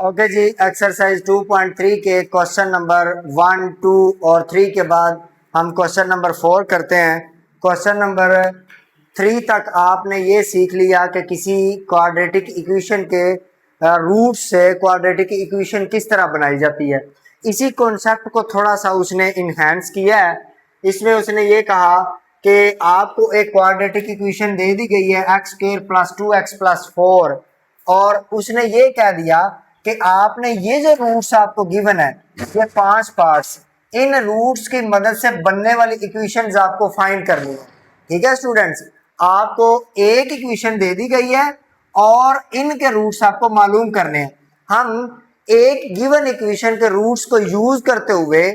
Okay जी, exercise 2.3 के question number 1, 2 और 3 के बाद हम क्वेश्चन नंबर 4 करते हैं। क्वेश्चन नंबर 3 तक आपने ये सीख लिया कि किसी क्वाड्रेटिक इक्वेशन के रूट से क्वाड्रेटिक इक्वेशन किस तरह बनाई जाती है। इसी कॉन्सेप्ट को थोड़ा सा उसने इन्हेंस किया है। इसमें उसने ये कहा कि आपको एक क्वाड्रेटिक इक्वेशन दे दी गई है x² + 2x + 4 और उसने ये कह दिया कि आपने ये जो रूट्स आपको गिवन है, ये 5 पार्ट्स, इन रूट्स की मदद से बनने वाली इक्वेशंस आपको फाइंड करनी है। ठीक है स्टूडेंट्स, आपको एक इक्वेशन दे दी गई है और इनके रूट्स आपको मालूम करने हैं। हम एक गिवन इक्वेशन के रूट्स को यूज करते हुए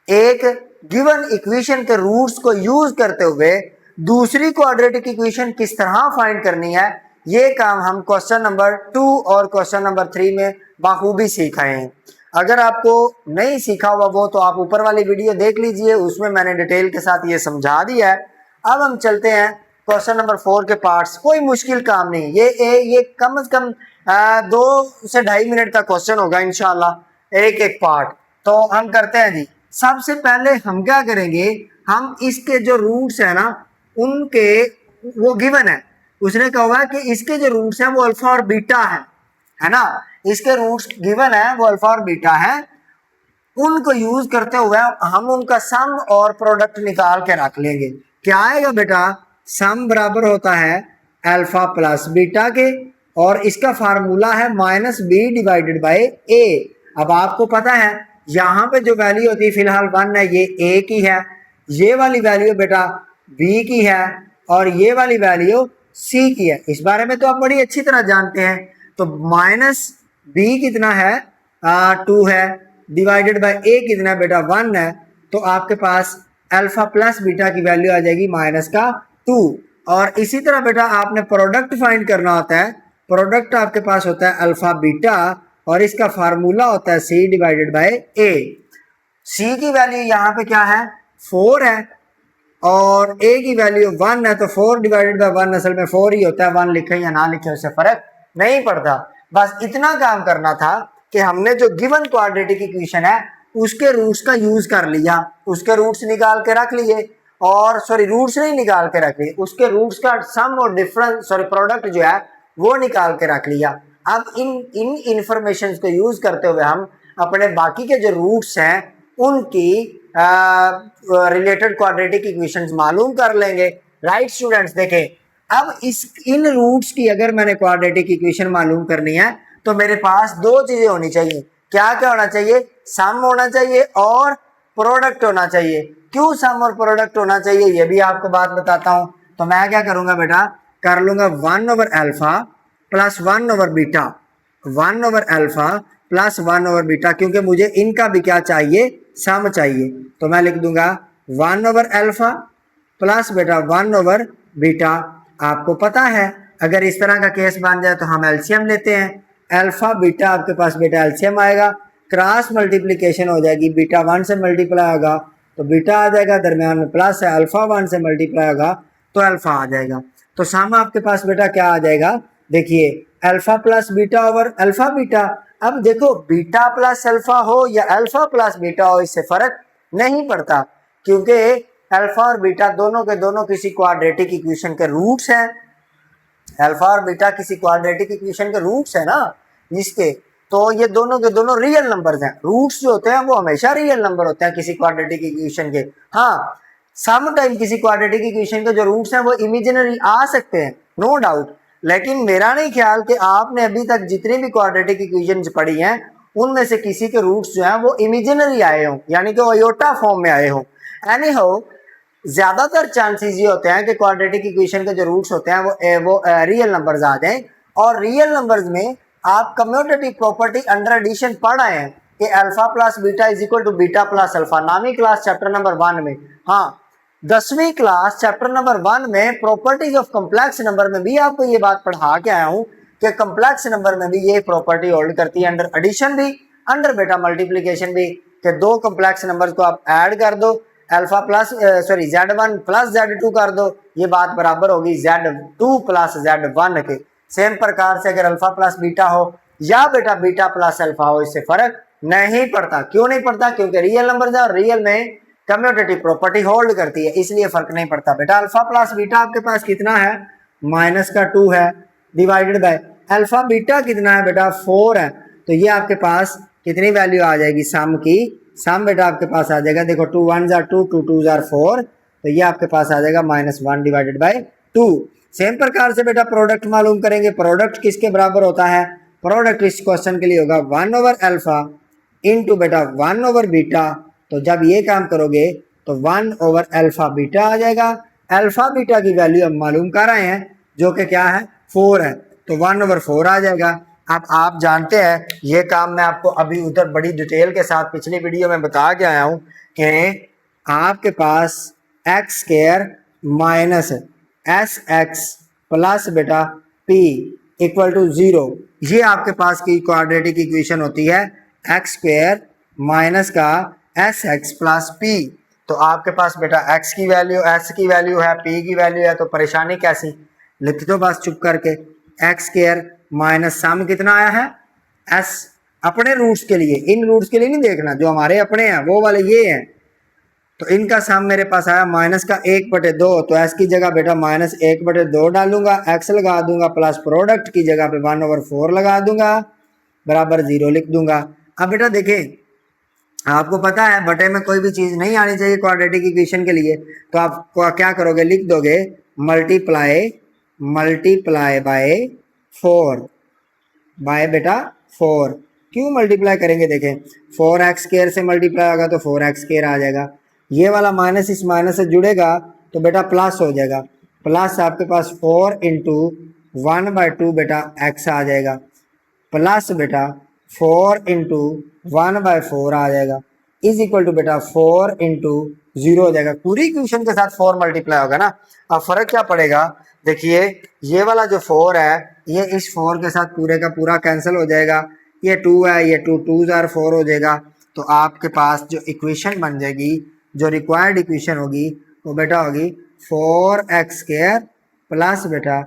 एक गिवन इक्वेशन के रूट्स को यूज करते हुए दूसरी क्वाड्रेटिक इक्वेशन किस तरह फाइंड करनी है, ये काम हम क्वेश्चन नंबर 2 और क्वेश्चन नंबर 3 में बाखूबी सीख आए हैं। अगर आपको नहीं सीखा हुआ वो तो आप ऊपर वाली वीडियो देख लीजिए, उसमें मैंने डिटेल के साथ ये समझा दिया है। अब हम चलते हैं क्वेश्चन नंबर 4 के पार्ट्स। कोई मुश्किल काम नहीं, ये कम से कम 2 से 2.5 मिनट का क्वेश्चन होगा इंशाल्लाह, एक एक पार्ट। तो हम करते हैं जी। सबसे पहले हम क्या करेंगे, हम इसके जो रूट्स है ना, उनके वो गिवन है, उसने कहा हुआ है कि इसके जो रूट्स हैं वो अल्फा और बीटा है ना, इसके रूट्स गिवन है वो अल्फा और बीटा है। उनको यूज करते हुए हम उनका सम और प्रोडक्ट निकाल के रख लेंगे। क्या आएगा बेटा, सम बराबर होता है अल्फा प्लस बीटा के और इसका फार्मूला है -b/a। अब आपको पता है यहाँ पे जो वैल्यू होती है फिलहाल 1 है, ये a की है, ये वाली वैल्यू बेटा b की है और ये वाली वैल्यू c की है। इस बारे में तो आप बड़ी अच्छी तरह जानते हैं। तो -b कितना है, 2 है, डिवाइडेड बाय a कितना बेटा 1 है, तो आपके पास अल्फा प्लस बीटा की वैल्यू आ जाएगी -2। और इसी तरह बेटा आपने प्रोडक्ट फाइंड करना होता है। प्रोडक्ट आपके पास होता है अल्फा बीटा और इसका फार्मूला होता है c/a। c की वैल्यू यहाँ पे क्या है, 4 है और a की वैल्यू 1 है, तो 4/1 असल में 4 ही होता है, 1 लिखे या ना लिखे उससे फर्क नहीं पड़ता। बस इतना काम करना था कि हमने जो गिवन क्वाड्रेटिक इक्वेशन है उसके रूट्स का यूज कर लिया, उसके रूट्स निकाल के रख लिए, और सॉरी रूट्स नहीं निकाल के रख लिए, उसके रूट्स का सम और डिफरेंस प्रोडक्ट जो है वो निकाल के रख लिया। अब इन इंफॉर्मेशन को यूज करते हुए हम अपने बाकी के जो रूट्स हैं उनकी रिलेटेड क्वाड्रेटिक इक्वेशंस मालूम कर लेंगे। राइट स्टूडेंट्स, देखें अब इन रूट्स की अगर मैंने क्वाड्रेटिक इक्वेशन मालूम करनी है तो मेरे पास 2 चीजें होनी चाहिए। क्या क्या होना चाहिए, सम होना चाहिए और प्रोडक्ट होना चाहिए। क्यों सम और प्रोडक्ट होना चाहिए ये भी आपको बात बताता हूं। तो मैं क्या करूंगा बेटा, कर लूंगा 1/अल्फा प्लस 1/बीटा, 1/अल्फा प्लस 1/बीटा, क्योंकि मुझे इनका भी क्या चाहिए, सम चाहिए। तो मैं लिख दूंगा 1/अल्फा प्लस बेटा 1/बीटा। आपको पता है अगर इस तरह का केस बन जाए तो हम एलसीएम लेते हैं। अल्फा बीटा आपके पास बेटा एलसीएम आएगा, क्रॉस मल्टीप्लिकेशन हो जाएगी, बीटा 1 से मल्टीप्लाई होगा तो बीटा आ जाएगा, दरमियान में प्लस है, अल्फा 1 से मल्टीप्लाई होगा तो अल्फा आ जाएगा। तो सम आपके पास बेटा क्या आ जाएगा, देखिए alpha plus beta over alpha beta. अब देखो बीटा प्लस अल्फा हो या अल्फा प्लस बीटा हो इससे फर्क नहीं पड़ता, क्योंकि अल्फा और बीटा दोनों के दोनों किसी क्वाड्रेटिक इक्वेशन के रूट्स हैं। अल्फा और बीटा किसी क्वाड्रेटिक इक्वेशन के रूट्स है ना इसके, तो ये दोनों के दोनों रियल नंबर्स हैं। रूट्स जो होते हैं वो हमेशा रियल नंबर होते हैं किसी क्वाड्रेटिक इक्वेशन के। हाँ, सम टाइम किसी क्वाड्रेटिक इक्वेशन के जो रूट्स हैं वो इमेजिनरी आ सकते हैं, नो डाउट, लेकिन मेरा नहीं ख्याल कि आपने अभी तक जितनी भी क्वाड्रेटिक इक्वेशंस पढ़ी हैं उनमें से किसी के रूट्स जो हैं वो इमेजिनरी आए हों, यानी कि वो आयोटा फॉर्म में आए हों। एनी हाउ, ज्यादातर चांसेस ये होते हैं कि क्वाड्रेटिक इक्वेशन के जो रूट्स होते हैं वो रियल नंबर्स आ जाएं, और रियल नंबर्स में आप कम्यूटेटिव प्रॉपर्टी अंडर एडिशन पढ़ आए हैं कि alpha plus beta is equal to beta plus alpha, नामी क्लास चैप्टर नंबर 1 में। हाँ, 10वीं क्लास चैप्टर नंबर 1 में प्रॉपर्टीज ऑफ कॉम्प्लेक्स नंबर में भी आपको ये बात पढ़ा के आया हूँ कि कॉम्प्लेक्स नंबर में भी ये प्रॉपर्टी होल्ड करती है, अंडर एडिशन भी, अंडर बेटा मल्टीप्लीकेशन भी, कि 2 कॉम्प्लेक्स नंबर्स को आप ऐड कर दो, alpha plus Z1 plus Z2 कर दो, ये बात बराबर होगी Z2 प्लस Z1 के। सेम प्रकार से अगर अल्फा प्लस बीटा हो या बेटा बीटा प्लस अल्फा हो, इससे फर्क नहीं पड़ता। क्यों नहीं पड़ता? क्योंकि रियल नंबर है और रियल में कम्यूटेटिव प्रॉपर्टी होल्ड करती है, इसलिए फर्क नहीं पड़ता। बेटा अल्फा प्लस बीटा आपके पास कितना है? -2 है, डिवाइडेड बाय अल्फा बीटा कितना है बेटा? 4 है। तो ये आपके पास कितनी वैल्यू आ जाएगी सम की? सम बेटा आपके पास आ जाएगा, देखो 2 1 जार 2, 2 2 जार 4, तो ये आपके पास आ जाएगा -1 डिवाइडेड बाय 2। सेम प्रकार से बेटा प्रोडक्ट मालूम करेंगे। प्रोडक्ट किसके बराबर होता है? प्रोडक्ट इस क्वेश्चन के लिए होगा 1/अल्फा इंटू बेटा 1/बीटा। तो जब ये काम करोगे तो 1/अल्फा बीटा आ जाएगा। अल्फा बीटा की वैल्यू हम मालूम कर रहे हैं जो कि क्या है? 4 है, तो 1/4 आ जाएगा। अब आप जानते हैं ये काम मैं आपको अभी उधर बड़ी डिटेल के साथ पिछली वीडियो में बता के आया हूँ कि आपके पास x square minus s x plus बेटा पी इक्वल टू 0, ये आपके पास की क्वाड्रेटिक इक्वेशन होती है एक्स स्क्वायर माइनस का एस एक्स प्लस पी। तो आपके पास बेटा एक्स की वैल्यू, एस की वैल्यू है, पी की वैल्यू है, तो परेशानी कैसी? लिख दो बस चुप करके, एक्स स्क्वायर माइनस सम कितना आया है? एस अपने रूट्स के लिए, इन रूट्स के लिए नहीं देखना, जो हमारे अपने हैं वो वाले ये हैं। तो इनका सम मेरे पास आया माइनस का 1/2, तो एस की जगह बेटा -1/2 डालूंगा, एक्स लगा दूंगा, प्लस प्रोडक्ट की जगह पे 1/4 लगा दूंगा, बराबर 0 लिख दूंगा। अब बेटा देखें, आपको पता है बटे में कोई भी चीज़ नहीं आनी चाहिए क्वाड्रेटिक इक्वेशन के लिए, तो आप क्या करोगे? लिख दोगे मल्टीप्लाई बाय 4 बाय बेटा 4। क्यों मल्टीप्लाई करेंगे? देखें 4x स्क्वायर से मल्टीप्लाई होगा तो 4x स्क्वायर आ जाएगा, ये वाला माइनस इस माइनस से जुड़ेगा तो बेटा प्लस हो जाएगा, प्लस आपके पास 4 इंटू 1/2 बेटा x आ जाएगा, प्लस बेटा 4 इंटू 1/4 आ जाएगा, इज इक्वल टू बेटा 4 इंटू 0 हो जाएगा। पूरी इक्वेशन के साथ 4 मल्टीप्लाई होगा ना। अब फर्क क्या पड़ेगा? देखिए ये वाला जो 4 है ये इस 4 के साथ पूरे का पूरा कैंसिल हो जाएगा, ये 2 है, ये 2 2 जार 4 हो जाएगा। तो आपके पास जो इक्वेशन बन जाएगी, जो रिक्वायर्ड इक्वेशन होगी वो बेटा होगी 4x स्क्वायर प्लस बेटा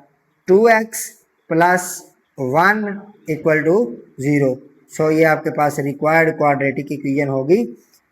2x प्लस 1 इक्वल टू 0। सो ये आपके पास रिक्वायर्ड क्वाड्रेटिक इक्वेशन होगी।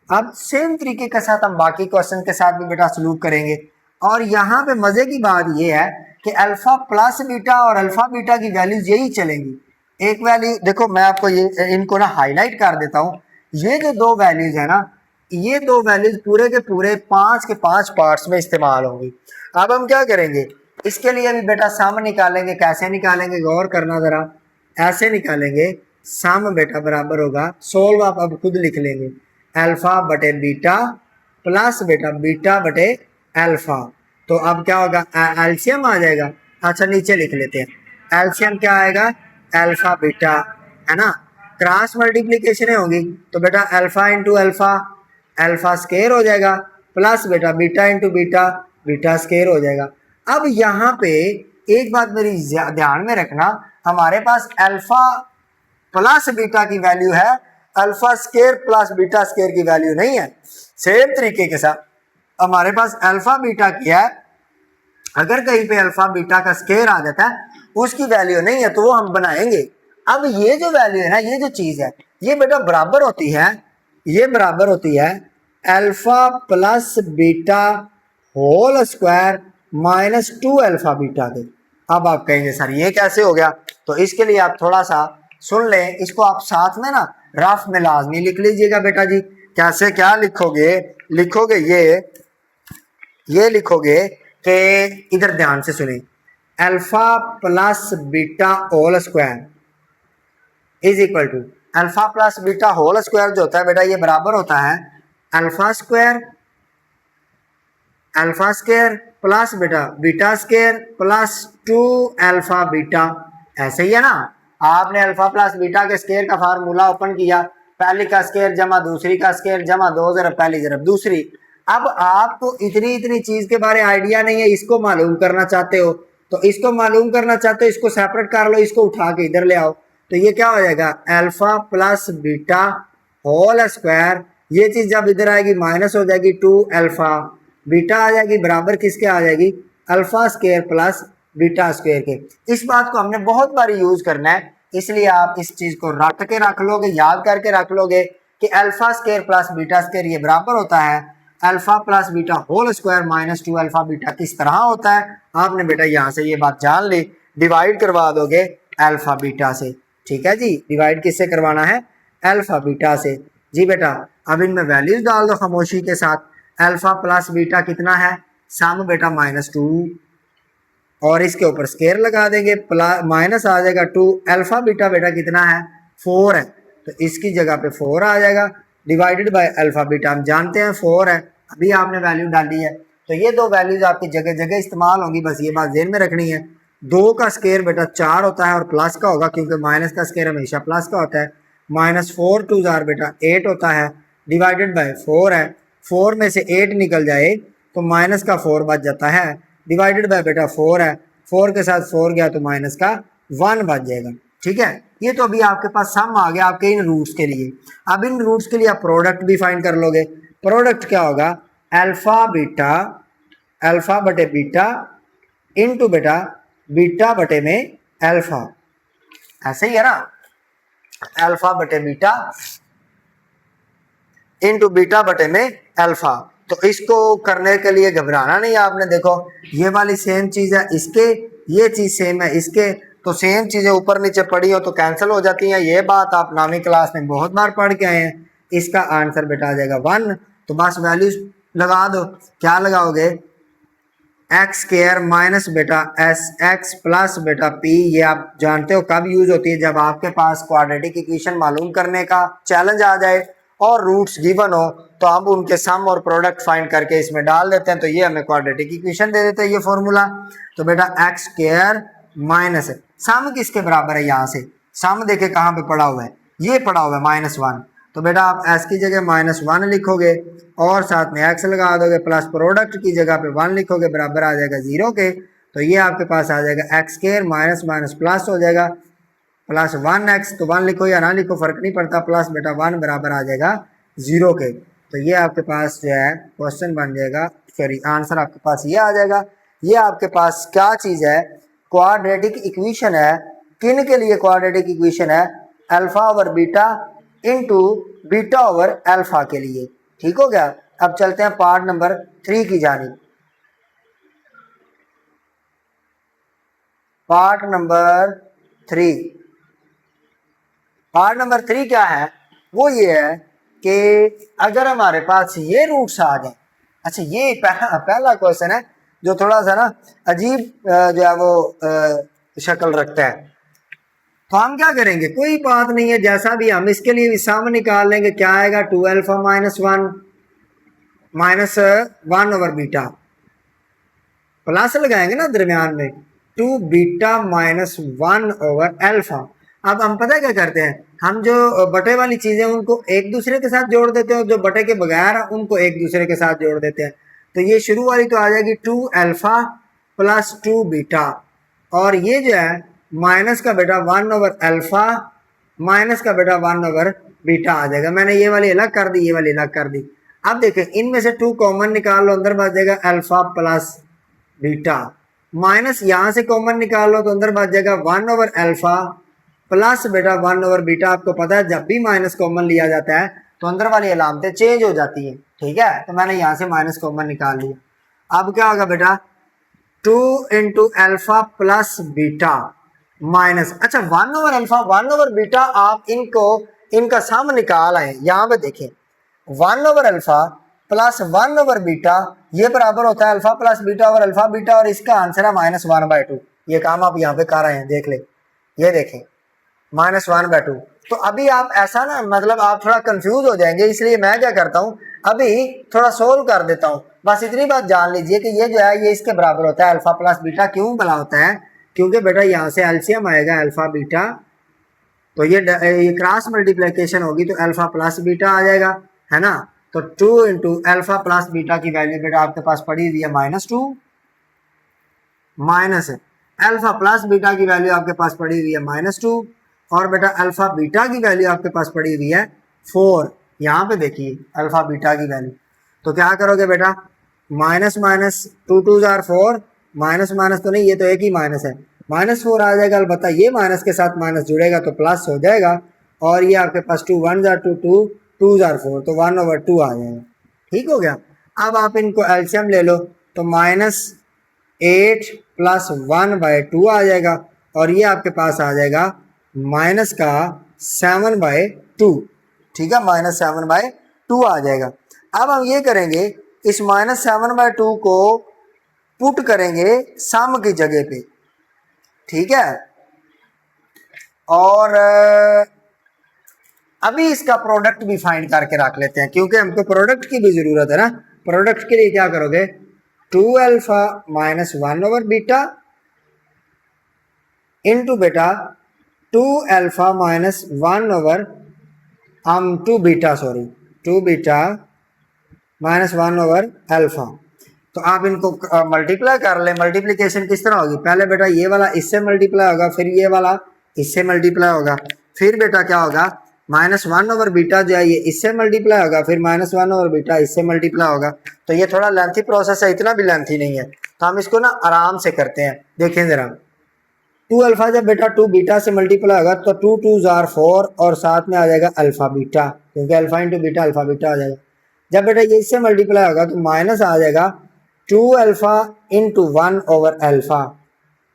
अब सेम तरीके के साथ हम बाकी क्वेश्चन के साथ भी बेटा सलूक करेंगे। और यहाँ पे मजे की बात ये है कि अल्फा प्लस बीटा और अल्फा बीटा की वैल्यूज यही चलेंगी। एक वैल्यू देखो, मैं आपको ये इनको ना हाईलाइट कर देता हूँ। ये जो दो वैल्यूज है ना, ये दो वैल्यूज पूरे के पूरे 5 के 5 पार्ट्स में इस्तेमाल होंगी। अब हम क्या करेंगे? इसके लिए भी बेटा सम निकालेंगे। कैसे निकालेंगे? गौर करना जरा। ऐसे निकालेंगे, सम बेटा बराबर होगा, सोल्व आप अब खुद लिख लेंगे, अल्फा बटे बीटा प्लस बेटा बीटा बटे अल्फा। तो अब क्या होगा? एलसीएम आ जाएगा। अच्छा नीचे लिख लेते हैं, एलसीएम क्या आएगा? अल्फा बीटा, है ना। क्रॉस मल्टीप्लीकेशन होगी तो बेटा alpha into alpha, alpha square हो जाएगा, प्लस बेटा beta into beta, beta square हो जाएगा। अब यहाँ पे एक बात मेरी ध्यान में रखना, हमारे पास अल्फा प्लस बीटा की वैल्यू है, alpha square plus beta square की वैल्यू नहीं है। सेम तरीके के साथ हमारे पास अल्फा बीटा की है, अगर कहीं पे अल्फा बीटा का स्क्वायर आ जाता है उसकी वैल्यू नहीं है तो वो हम बनाएंगे। अब ये जो वैल्यू है ना, ये जो चीज है ये बेटा बराबर होती है, ये बराबर होती है alpha plus beta whole square -2 alpha beta के। अब आप कहेंगे सर ये कैसे हो गया? तो इसके लिए आप थोड़ा सा सुन लें, इसको आप साथ में ना रफ में लाजमी लिख लीजिएगा बेटा जी। कैसे क्या लिखोगे? लिखोगे ये लिखोगे कि इधर ध्यान से सुनिए, alpha plus beta whole square is equal to alpha plus beta whole square जो होता है बेटा ये बराबर होता है अल्फा स्क्वायर प्लस बेटा beta square plus 2 alpha beta. ऐसे ही है ना। आपने अल्फा प्लस बीटा के स्क्वायर का फार्मूला ओपन किया, पहली का स्क्वायर जमा दूसरी का स्क्वायर जमा 2 ज़रब पहली ज़रब दूसरी। अब आपको इतनी चीज के बारे आइडिया नहीं है, इसको मालूम करना चाहते हो तो इसको मालूम करना चाहते हो, इसको सेपरेट कर लो, इसको उठा के इधर ले आओ। तो ये क्या हो जाएगा? Alpha plus beta whole square, ये चीज जब इधर आएगी माइनस हो जाएगी 2 अल्फा, बीटा आ जाएगी बराबर किसके आ जाएगी? Alpha square plus beta square के। इस बात को हमने बहुत बार यूज करना है इसलिए आप इस चीज को रट के रख लोगे, याद करके रख लोगे कि alpha square plus beta square ये बराबर होता है alpha plus beta whole square minus 2 alpha beta. किस तरह होता है आपने बेटा यहाँ से ये बात जान ली, डिवाइड करवा दोगे अल्फा बीटा से। ठीक है जी, डिवाइड किससे करवाना है? अल्फा बीटा से। जी बेटा अब इनमें वैल्यूज डाल दो खामोशी के साथ। अल्फा प्लस बीटा कितना है? सम बेटा -2 और इसके ऊपर स्केयर लगा देंगे, माइनस आ जाएगा 2। अल्फा बीटा बेटा कितना है? 4 है, तो इसकी जगह पे 4 आ जाएगा डिवाइडेड बाय अल्फा बीटा। हम जानते हैं 4 है, अभी आपने वैल्यू डाली है, तो ये दो वैल्यूज आपकी जगह जगह इस्तेमाल होंगी, बस ये बात ज़हन में रखनी है। 2 का स्केयर बेटा 4 होता है और प्लस का होगा क्योंकि माइनस का स्केयर हमेशा प्लस का होता है। -4 2 जार बेटा 8 होता है डिवाइडेड बाय 4 है। 4 में से 8 निकल जाए तो माइनस का 4 बच जाता है डिवाइडेड बाय बेटा 4 है। 4 के साथ 4 गया तो माइनस का 1 बच जाएगा। ठीक है, ये तो अभी आपके पास सम आ गया आपके इन रूट्स के लिए। अब इन रूट्स के लिए आप प्रोडक्ट भी फाइंड कर लोगे। प्रोडक्ट क्या होगा? अल्फा बीटा, अल्फा बटे बीटा इनटू बेटा बीटा बटे में अल्फा, ऐसे ही है ना, अल्फा बटे बीटा इनटू बीटा बटे में अल्फा। तो इसको करने के लिए घबराना नहीं आपने, देखो ये वाली सेम चीज है इसके, ये चीज सेम है इसके, तो सेम चीजें ऊपर नीचे पड़ी हो तो कैंसिल हो जाती हैं। ये बात आप नामी क्लास में बहुत बार पढ़ के आए हैं। इसका आंसर बेटा आ जाएगा 1। तो बस वैल्यूज लगा दो, क्या लगाओगे? एक्स स्क्वायर माइनस बेटा एस एक्स प्लस बेटा पी। ये आप जानते हो कब यूज होती है? जब आपके पास क्वाड्रेटिक इक्वेशन मालूम करने का चैलेंज आ जाए और रूट्स गिवन हो, तो हम उनके सम और प्रोडक्ट फाइंड करके इसमें डाल देते हैं, तो ये हमें क्वाड्रेटिक इक्वेशन दे देते हैं ये फॉर्मूला। तो बेटा एक्स स्क्वायर माइनस सम किसके बराबर है? यहाँ से सम देखे कहाँ पे पड़ा हुआ है, ये पड़ा हुआ है -1। तो बेटा आप एस की जगह -1 लिखोगे और साथ में एक्स लगा दोगे, प्लस प्रोडक्ट की जगह पे 1 लिखोगे, बराबर आ जाएगा 0 के। तो ये आपके पास आ जाएगा x square minus minus plus हो जाएगा प्लस 1x, तो 1 लिखो या ना लिखो फर्क नहीं पड़ता, प्लस बेटा 1 बराबर आ जाएगा 0 के। तो ये आपके पास जो है क्वेश्चन बन जाएगा, सॉरी आंसर आपके पास ये आ जाएगा। ये आपके पास क्या चीज़ है? क्वाड्रेटिक इक्वेशन है। किन के लिए क्वाड्रेटिक इक्वेशन है? Alpha over beta into beta over alpha के लिए। ठीक हो गया। अब चलते हैं पार्ट नंबर 3 की जानिब। पार्ट नंबर 3, पार्ट नंबर 3 क्या है? वो ये है कि अगर हमारे पास ये रूट्स आ जाए, अच्छा ये पहला क्वेश्चन है जो थोड़ा सा ना अजीब जो है वो शक्ल रखता है। तो हम क्या करेंगे? कोई बात नहीं है, जैसा भी हम इसके लिए भी सम निकाल लेंगे। क्या आएगा? 2 अल्फा -1 -1 ओवर बीटा, प्लस लगाएंगे ना दरमियान में 2 बीटा -1 ओवर अल्फा। अब हम पता क्या करते हैं? हम जो बटे वाली चीज़ें उनको एक दूसरे के साथ जोड़ देते हैं, जो बटे के बगैर उनको एक दूसरे के साथ जोड़ देते हैं। तो ये शुरू वाली तो आ जाएगी 2 अल्फा प्लस 2 बीटा, और ये जो है माइनस का बेटा 1 ओवर अल्फा माइनस का बेटा 1 ओवर बीटा आ जाएगा। मैंने ये वाली अलग कर दी, ये वाली अलग कर दी। अब देखें इनमें से 2 कॉमन निकाल लो, अंदर बच जाएगा अल्फा प्लस बीटा, माइनस यहाँ से कॉमन निकाल लो तो अंदर बच जाएगा 1 ओवर अल्फा प्लस बेटा 1 ओवर बीटा। आपको पता है जब भी माइनस कॉमन लिया जाता है तो अंदर वाली अलामतें चेंज हो जाती है। ठीक है, तो मैंने यहाँ से माइनस कॉमन निकाल लिया। अब क्या होगा बेटा? 2 into alpha plus beta minus, अच्छा 1 ओवर अल्फा 1 ओवर बीटा, आप इनको इनका सम निकाल आए। यहाँ पे देखें 1 over alpha plus 1 over beta ये बराबर होता है alpha plus beta over alpha beta, और इसका आंसर है -1/2। ये काम आप यहाँ पे कर रहे हैं, देख ले, ये देखें -1/2। तो अभी आप ऐसा ना, मतलब आप थोड़ा कंफ्यूज हो जाएंगे, इसलिए मैं क्या करता हूँ अभी थोड़ा सोल्व कर देता हूँ। बस इतनी बात जान लीजिए कि ये जो है ये इसके बराबर होता है अल्फा प्लस बीटा। क्यों भला होता है? क्योंकि बेटा यहाँ से एलसीएम आएगा अल्फा बीटा, तो ये क्रॉस मल्टीप्लिकेशन होगी तो अल्फा प्लस बीटा आ जाएगा, है ना। तो 2 इंटू अल्फा प्लस बीटा की वैल्यू बेटा आपके पास पड़ी हुई है -2, माइनस अल्फा प्लस बीटा की वैल्यू आपके पास पड़ी हुई है -2, और बेटा अल्फा बीटा की वैल्यू आपके पास पड़ी हुई है 4। यहाँ पे देखिए अल्फा बीटा की वैल्यू, तो क्या करोगे बेटा? Minus minus 2 2 jar 4, minus minus तो नहीं, ये तो एक ही माइनस है, -4 आ जाएगा। अलबत्ता ये माइनस के साथ माइनस जुड़ेगा तो प्लस हो जाएगा। और ये आपके पास 2 1 जार 2 2 2 जार 4 तो 1/2 आ जाएगा। ठीक हो गया। अब आप इनको एलसीएम ले लो तो -8 + 1/2 आ जाएगा और ये आपके पास आ जाएगा माइनस का 7/2। ठीक है, -7/2 आ जाएगा। अब हम ये करेंगे, इस -7/2 को पुट करेंगे सम की जगह पे। ठीक है, और अभी इसका प्रोडक्ट भी फाइंड करके रख लेते हैं क्योंकि हमको प्रोडक्ट की भी जरूरत है ना। प्रोडक्ट के लिए क्या करोगे, 2α - 1/β इंटू बेटा 2α - 1/2β, सॉरी 2β - 1/α। तो आप इनको मल्टीप्लाई कर ले। मल्टीप्लिकेशन किस तरह होगी, पहले बेटा ये वाला इससे मल्टीप्लाई होगा, फिर ये वाला इससे मल्टीप्लाई होगा, फिर बेटा क्या होगा -1/β जो है ये इससे मल्टीप्लाई होगा, फिर -1/β इससे मल्टीप्लाई होगा। तो ये थोड़ा लेंथी प्रोसेस है, इतना भी लेंथी नहीं है। तो हम इसको ना आराम से करते हैं। देखें जरा, 2α जब बेटा 2β से मल्टीप्लाई होगा तो 2 2 जार 4 और साथ में आ जाएगा अल्फा बीटा, क्योंकि alpha into beta alpha beta आ जाएगा। जब बेटा ये इससे मल्टीप्लाई होगा तो माइनस आ जाएगा 2α इंटू 1/α।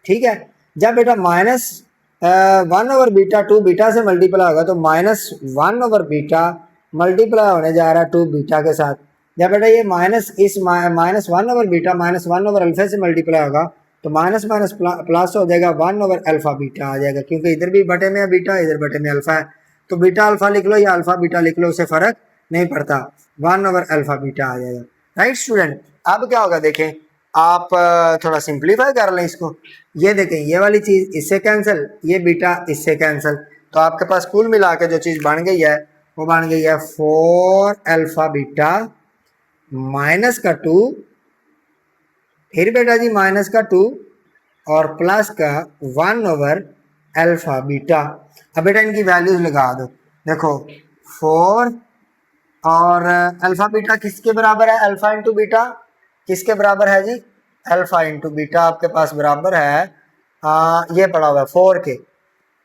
ठीक है, जब बेटा -1/β 2β से मल्टीप्लाई होगा तो -1/β मल्टीप्लाई होने जा रहा है 2β के साथ। जब बेटा ये -1/β -1/α से मल्टीप्लाई होगा तो माइनस माइनस प्लस हो जाएगा 1/α आ जाएगा, क्योंकि इधर भी बटे में है बीटा, इधर बटे में अल्फा है। तो बीटा अल्फा लिख लो या अल्फा बीटा लिख लो, उससे फर्क नहीं पड़ता, 1/α आ जाएगा। राइट स्टूडेंट, अब क्या होगा देखें, आप थोड़ा सिंप्लीफाई कर लें इसको। ये देखें, ये वाली चीज़ इससे कैंसिल, ये बीटा इससे कैंसिल, तो आपके पास कुल मिला के जो चीज़ बन गई है वो बन गई है 4α माइनस का 2, फिर बेटा जी माइनस का 2 और प्लस का 1/α। अब बेटा इनकी वैल्यूज लगा दो। देखो 4 और अल्फा बीटा किसके बराबर है, अल्फा इंटू बीटा किसके बराबर है जी, अल्फा इंटू बीटा आपके पास बराबर है ये पड़ा हुआ है 4 के।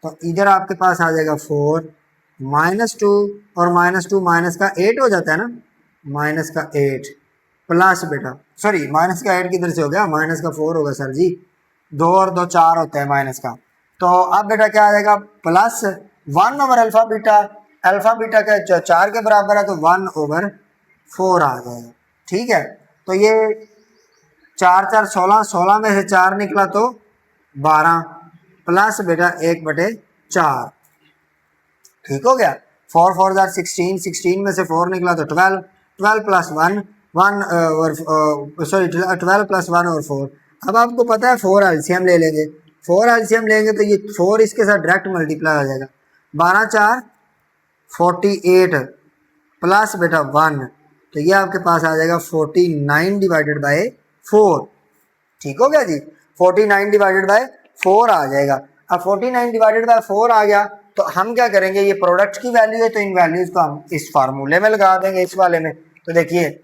तो इधर आपके पास आ जाएगा 4 -2 और -2 माइनस का 8 हो जाता है ना, माइनस का 8 प्लस बेटा सॉरी माइनस का 8 किधर से हो गया, माइनस का 4 होगा सर जी, 2 और 2 4 होता है माइनस का। तो अब बेटा क्या आ जाएगा प्लस 1/अल्फा बीटा, अल्फा बीटा का 4 के बराबर है तो 1/4 आ जाएगा। ठीक है, तो ये 4 4 16, 16 में से 4 निकला तो 12 प्लस बेटा 1/4। ठीक हो गया, 4 4 जार 16, 16 में से 4 निकला तो 12, 12 प्लस 1 सॉरी 12 प्लस 1/4। अब आपको पता है 4 एलसीएम ले लेंगे, 4 एलसीएम लेंगे तो ये 4 इसके साथ डायरेक्ट मल्टीप्लाई हो जाएगा, 12 4 48 प्लस बेटा 1, तो ये आपके पास आ जाएगा 49 डिवाइडेड बाय 4। ठीक हो गया जी, 49 डिवाइडेड बाय 4 आ जाएगा। अब 49 डिवाइडेड बाय 4 आ गया तो हम क्या करेंगे, ये प्रोडक्ट की वैल्यू है तो इन वैल्यूज को हम इस फार्मूले में लगा देंगे, इस वाले में। तो देखिए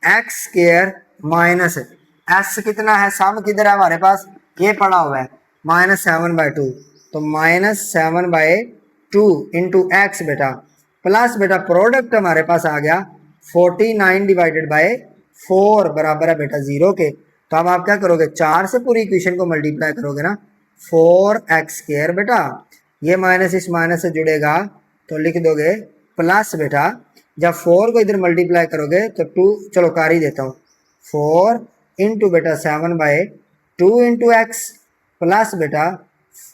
x² माइनस s कितना है, सम किधर है हमारे पास, ये पड़ा हुआ है -7/2, तो -7/2 इंटू एक्स बेटा प्लस बेटा प्रोडक्ट हमारे पास आ गया 49 डिवाइडेड बाय 4 बराबर है बेटा 0 के। तो अब आप क्या करोगे, 4 से पूरी इक्वेशन को मल्टीप्लाई करोगे ना, 4x² बेटा ये माइनस इस माइनस से जुड़ेगा तो लिख दोगे प्लस बेटा, जब 4 को इधर मल्टीप्लाई करोगे तो 2, चलो कर ही देता हूँ, 4 इंटू बेटा 7/2 इंटू एक्स प्लस बेटा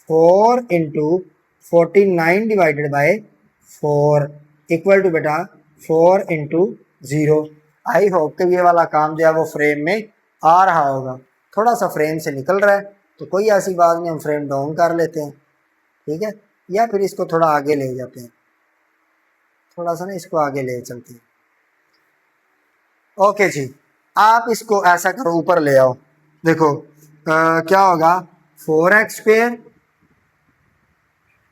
4 into 49 divided by 4 equal to बेटा 4 इंटू 0। आई होप कि ये वाला काम जो है वो फ्रेम में आ रहा होगा। थोड़ा सा फ्रेम से निकल रहा है तो कोई ऐसी बात नहीं, हम फ्रेम डाउन कर लेते हैं, ठीक है, या फिर इसको थोड़ा आगे ले जाते हैं, थोड़ा सा ना इसको आगे ले चलते हैं। ओके जी, आप इसको ऐसा करो ऊपर ले आओ, देखो क्या होगा 4x²,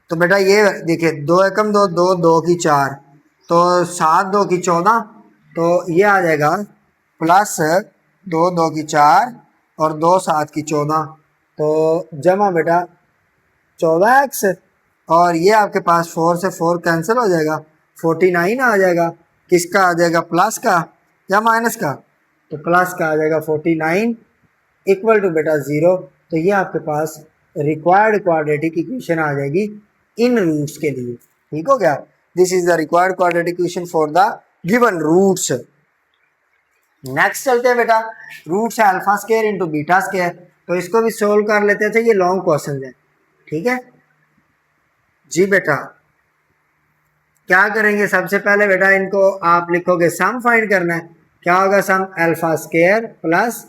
तो बेटा ये देखिए 2 एकम 2 2 2 की 4, तो 7 2 की 14, तो ये आ जाएगा प्लस 2 2 की 4 और 2 7 की 14, तो जमा बेटा 14x, और ये आपके पास 4 से 4 कैंसिल हो जाएगा, 49 आ जाएगा। किसका आ जाएगा, प्लस का या माइनस का, तो प्लस का आ जाएगा 49 इक्वल टू बेटा 0। तो ये आपके पास रिक्वायर्ड क्वाड्रेटिक इक्वेशन आ जाएगी इन रूट्स के लिए। ठीक हो गया, this is the required quadratic equation for the given roots. Next चलते हैं बेटा, रूट्स है alpha square into beta square, तो इसको भी सोल्व कर लेते थे, ये लॉन्ग क्वेश्चन है। ठीक है जी बेटा, क्या करेंगे, सबसे पहले बेटा इनको आप लिखोगे सम फाइंड करना है। क्या होगा, sum alpha square plus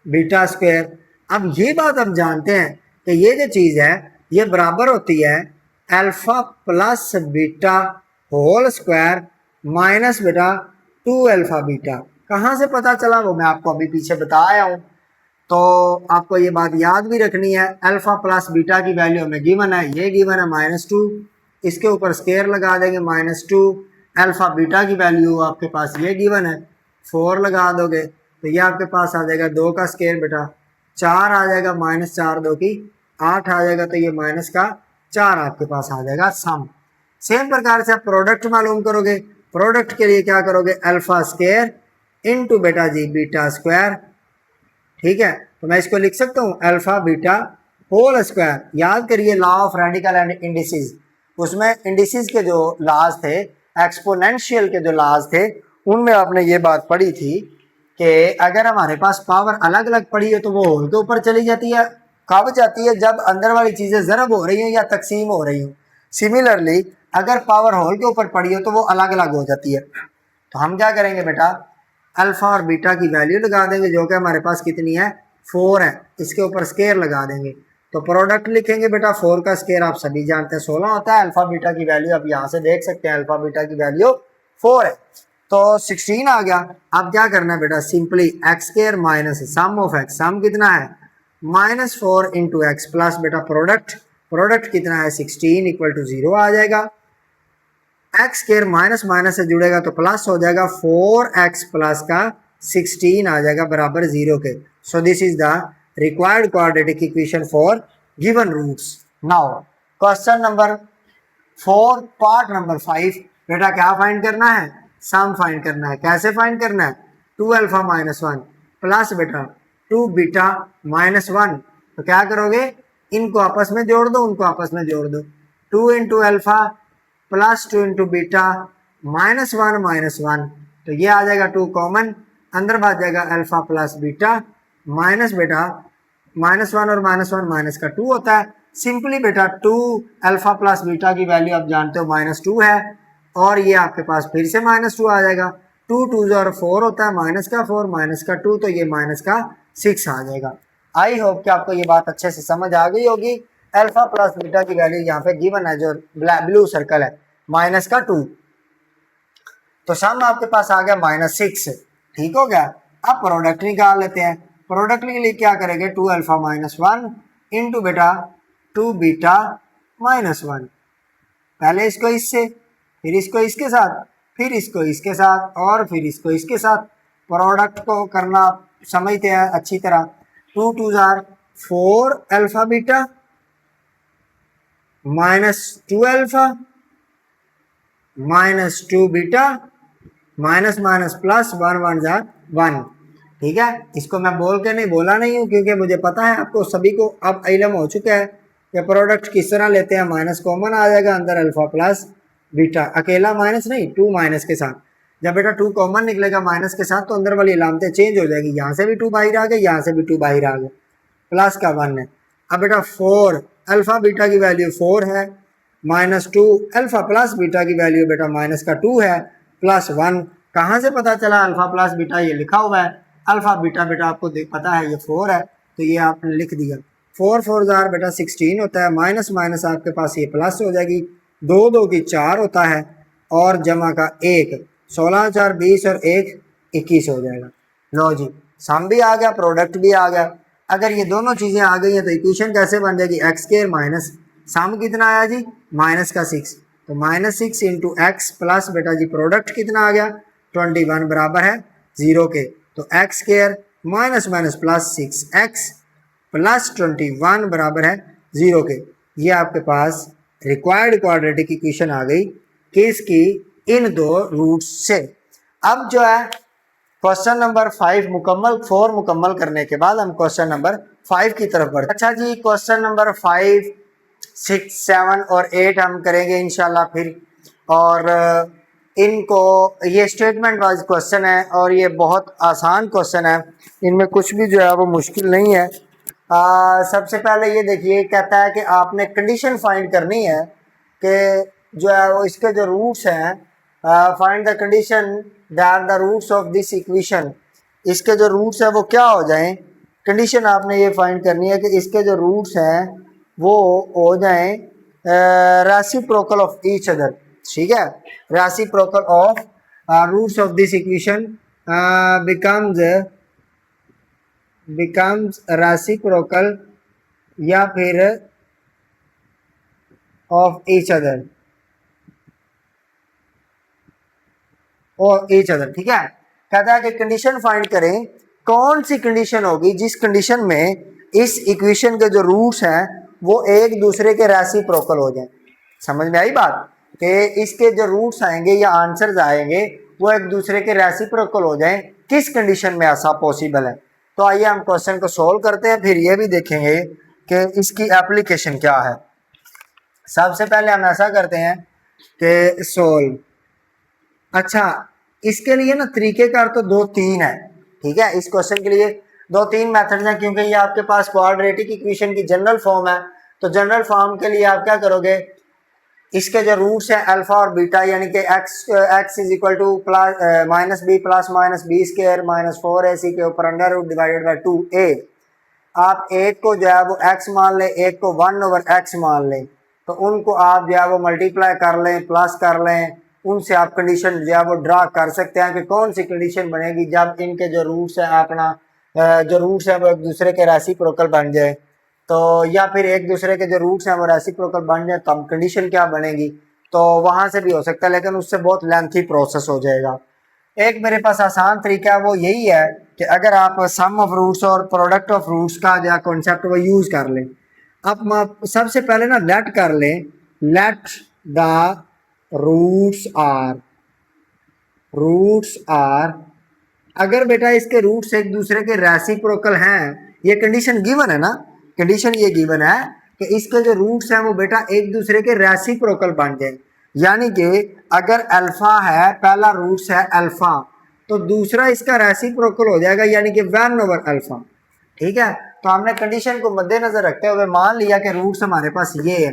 beta square. अब ये बात हम जानते हैं कि ये जो चीज़ है ये बराबर होती है alpha plus beta whole square minus बेटा 2 अल्फा बीटा। कहाँ से पता चला वो मैं आपको अभी पीछे बताया हूँ, तो आपको ये बात याद भी रखनी है। अल्फा प्लस बीटा की वैल्यू हमें गिवन है, ये गिवन है -2, इसके ऊपर स्केयर लगा देंगे -2। अल्फा बीटा की वैल्यू आपके पास ये गिवन है, 4 लगा दोगे तो ये आपके पास आ जाएगा 2 का स्केयर बेटा 4 आ जाएगा, -4 2 की 8 आ जाएगा, तो ये माइनस का 4 आपके पास आ जाएगा सम। सेम प्रकार से आप प्रोडक्ट मालूम करोगे, प्रोडक्ट के लिए क्या करोगे, अल्फा स्केयर इंटू बेटा जी बीटा स्क्वायर। ठीक है, तो मैं इसको लिख सकता हूँ अल्फा बीटा होल स्क्वायर। याद करिए law of radical and indices, उसमें इंडिसेस के जो लॉज थे, एक्सपोनेंशियल के जो लॉज थे, उनमें आपने ये बात पढ़ी थी कि अगर हमारे पास पावर अलग अलग पड़ी है तो वो होल के ऊपर चली जाती है। कब जाती है, जब अंदर वाली चीज़ें ज़रब हो रही हैं या तकसीम हो रही हूँ। सिमिलरली अगर पावर होल के ऊपर पड़ी हो तो वो अलग अलग हो जाती है। तो हम क्या करेंगे बेटा, अल्फा और बीटा की वैल्यू लगा देंगे, जो कि हमारे पास कितनी है 4 है, इसके ऊपर स्केयर लगा देंगे। तो प्रोडक्ट लिखेंगे बेटा, 4 का स्केयर आप सभी जानते हैं 16 होता है। अल्फा बीटा की वैल्यू आप यहाँ से देख सकते हैं, अल्फा बीटा की वैल्यू 4 है, तो 16 आ गया। अब क्या करना है बेटा, simply x square minus sum of x, sum कितना है -4 इंटू एक्स प्लस बेटा प्रोडक्ट कितना है 16 इक्वल टू 0 आ जाएगा। एक्स स्केयर माइनस माइनस से जुड़ेगा तो प्लस हो जाएगा, 4x प्लस का 16 आ जाएगा बराबर 0 के। So this is the required quadratic equation for given roots. Now question number 4 part number 5, बेटा क्या फाइंड करना है, सम फाइंड करना है। कैसे फाइंड करना है, 2 अल्फा -1 प्लस बेटा 2 बीटा -1। तो क्या करोगे, इनको आपस में जोड़ दो, उनको आपस में जोड़ दो, 2 into alpha plus 2 into beta -1 तो ये आ जाएगा 2 कॉमन, अंदर भाग जाएगा अल्फा प्लस बीटा माइनस बेटा -1 और -1 माइनस का 2 होता है। सिंपली बेटा 2 अल्फा प्लस बीटा की वैल्यू आप जानते हो -2 है, और ये आपके पास फिर से -2 आ जाएगा, 2 2 और 4 होता है, माइनस का 4 माइनस का 2, तो ये माइनस का 6 आ जाएगा। आई होप कि आपको ये बात अच्छे से समझ आ गई होगी। अल्फा प्लस बीटा की वैल्यू यहाँ पे गिवन है, जो ब्लू सर्कल है -2, तो सम आपके पास आ गया -6। ठीक हो गया, अब प्रोडक्ट निकाल लेते हैं। प्रोडक्ट के लिए क्या करेंगे, 2 अल्फा -1 इंटू बेटा 2 बीटा -1, पहले इसको इससे, फिर इसको इसके साथ, फिर इसको इसके साथ, और फिर इसको इसके साथ। प्रोडक्ट को करना समझते हैं अच्छी तरह, 2 2 4 alpha beta -2 alpha -2 beta minus minus plus 1 1 1। ठीक है, इसको मैं बोल के नहीं बोला नहीं हूँ, क्योंकि मुझे पता है आपको सभी को अब इल्म हो चुका है कि प्रोडक्ट किस तरह लेते हैं। माइनस कॉमन आ जाएगा अंदर, अल्फा प्लस बीटा, अकेला माइनस नहीं, 2 माइनस के साथ। जब बेटा 2 कॉमन निकलेगा माइनस के साथ तो अंदर वाली अलामतें चेंज हो जाएगी, यहाँ से भी 2 बाहर आ गए, यहाँ से भी 2 बाहर आ गए, प्लस का 1 है। अब बेटा 4 अल्फा बीटा की वैल्यू 4 है, -2 अल्फा प्लस बीटा की वैल्यू बेटा माइनस का 2 है, प्लस 1। कहाँ से पता चला, अल्फा प्लस बीटा ये लिखा हुआ है, अल्फा बीटा बेटा आपको पता है ये 4 है, तो ये आपने लिख दिया। 4 4 बेटा 16 होता है, माइनस माइनस आपके पास ये प्लस हो जाएगी, 2 2 की 4 होता है, और जमा का 1, 16 4 20 और 1 21 हो जाएगा। लो जी, सम भी आ गया, प्रोडक्ट भी आ गया। अगर ये दोनों चीज़ें आ गई हैं तो इक्वेशन कैसे बन जाएगी, एक्स स्क्वायर माइनस सम कितना आया जी माइनस का 6, तो -6 इंटू एक्स प्लस बेटा जी प्रोडक्ट कितना आ गया 21 बराबर है 0 के। तो x square minus minus plus 6x plus 21 बराबर है 0 के। ये आपके पास रिक्वायर्ड क्वाड्रेटिक इक्वेशन आ गई किसकी, इन दो रूट्स से। अब जो है क्वेश्चन नंबर 4 मुकम्मल करने के बाद हम क्वेश्चन नंबर 5 की तरफ बढ़ते। अच्छा जी, क्वेश्चन नंबर 5, 6, 7 और 8 हम करेंगे इंशाल्लाह फिर। और इनको, ये स्टेटमेंट वाइज क्वेश्चन है और ये बहुत आसान क्वेश्चन है, इनमें कुछ भी जो है वो मुश्किल नहीं है। सबसे पहले ये देखिए, कहता है कि आपने कंडीशन फाइंड करनी है कि जो है वो इसके जो रूट्स हैं, find the condition that the roots of this equation, इसके जो रूट्स हैं वो क्या हो जाएं। कंडीशन आपने ये फाइंड करनी है कि इसके जो रूट्स हैं वो हो जाएं रेसिप्रोकल ऑफ ईच अदर। ठीक है, reciprocal of roots of this equation becomes reciprocal या फिर ऑफ ईच अदर और ईच अदर। ठीक है, कहता है कि कंडीशन फाइंड करें, कौन सी कंडीशन होगी जिस कंडीशन में इस इक्वेशन के जो रूट्स हैं वो एक दूसरे के रेसिप्रोकल हो जाएं। समझ में आई बात, कि इसके जो रूट्स आएंगे या आंसर्स आएंगे वो एक दूसरे के रेसिप्रोकल हो जाएं, किस कंडीशन में ऐसा पॉसिबल है। तो आइए हम क्वेश्चन को सोल्व करते हैं, फिर ये भी देखेंगे कि इसकी एप्लीकेशन क्या है। सबसे पहले हम ऐसा करते हैं कि सोल्व। अच्छा, इसके लिए ना तरीकेकार तो 2-3 है। ठीक है, इस क्वेश्चन के लिए 2-3 मेथड्स हैं, क्योंकि ये आपके पास क्वाड्रेटिक इक्वेशन की जनरल फॉर्म है। तो जनरल फॉर्म के लिए आप क्या करोगे, इसके जो रूट्स हैं अल्फा और बीटा, यानी कि x is equal to minus b plus minus b square minus 4ac के ऊपर under root divided by 2a। आप एक को जो है वो x मान लें, एक को 1/x मान लें, तो उनको आप जो है वो मल्टीप्लाई कर लें, प्लस कर लें, उनसे आप कंडीशन जो है वो ड्रा कर सकते हैं कि कौन सी कंडीशन बनेगी जब इनके जो रूट्स हैं अपना जो रूट्स हैं वो एक दूसरे के रेसिप्रोकल बन जाए। तो या फिर एक दूसरे के जो रूट्स हैं वो रेसिप्रोकल बन जाए तो हम कंडीशन क्या बनेगी, तो वहाँ से भी हो सकता है, लेकिन उससे बहुत लेंथी प्रोसेस हो जाएगा। एक मेरे पास आसान तरीका है, वो यही है कि अगर आप सम ऑफ रूट्स और प्रोडक्ट ऑफ रूट्स का जो कॉन्सेप्ट वो यूज़ कर लें। अब सबसे पहले ना लेट कर लें, लेट द रूट्स आर, अगर बेटा इसके रूट्स एक दूसरे के रेसिप्रोकल हैं, ये कंडीशन गिवन है ना, कंडीशन ये गिवन है कि इसके जो रूट्स हैं वो बेटा एक दूसरे के रेसिप्रोकल बन जाए। यानी कि अगर अल्फा है, पहला रूट्स है अल्फा, तो दूसरा इसका रेसिप्रोकल हो जाएगा, यानी कि 1/अल्फा। ठीक है, तो हमने कंडीशन को मद्देनजर रखते हुए मान लिया कि रूट्स हमारे पास ये है।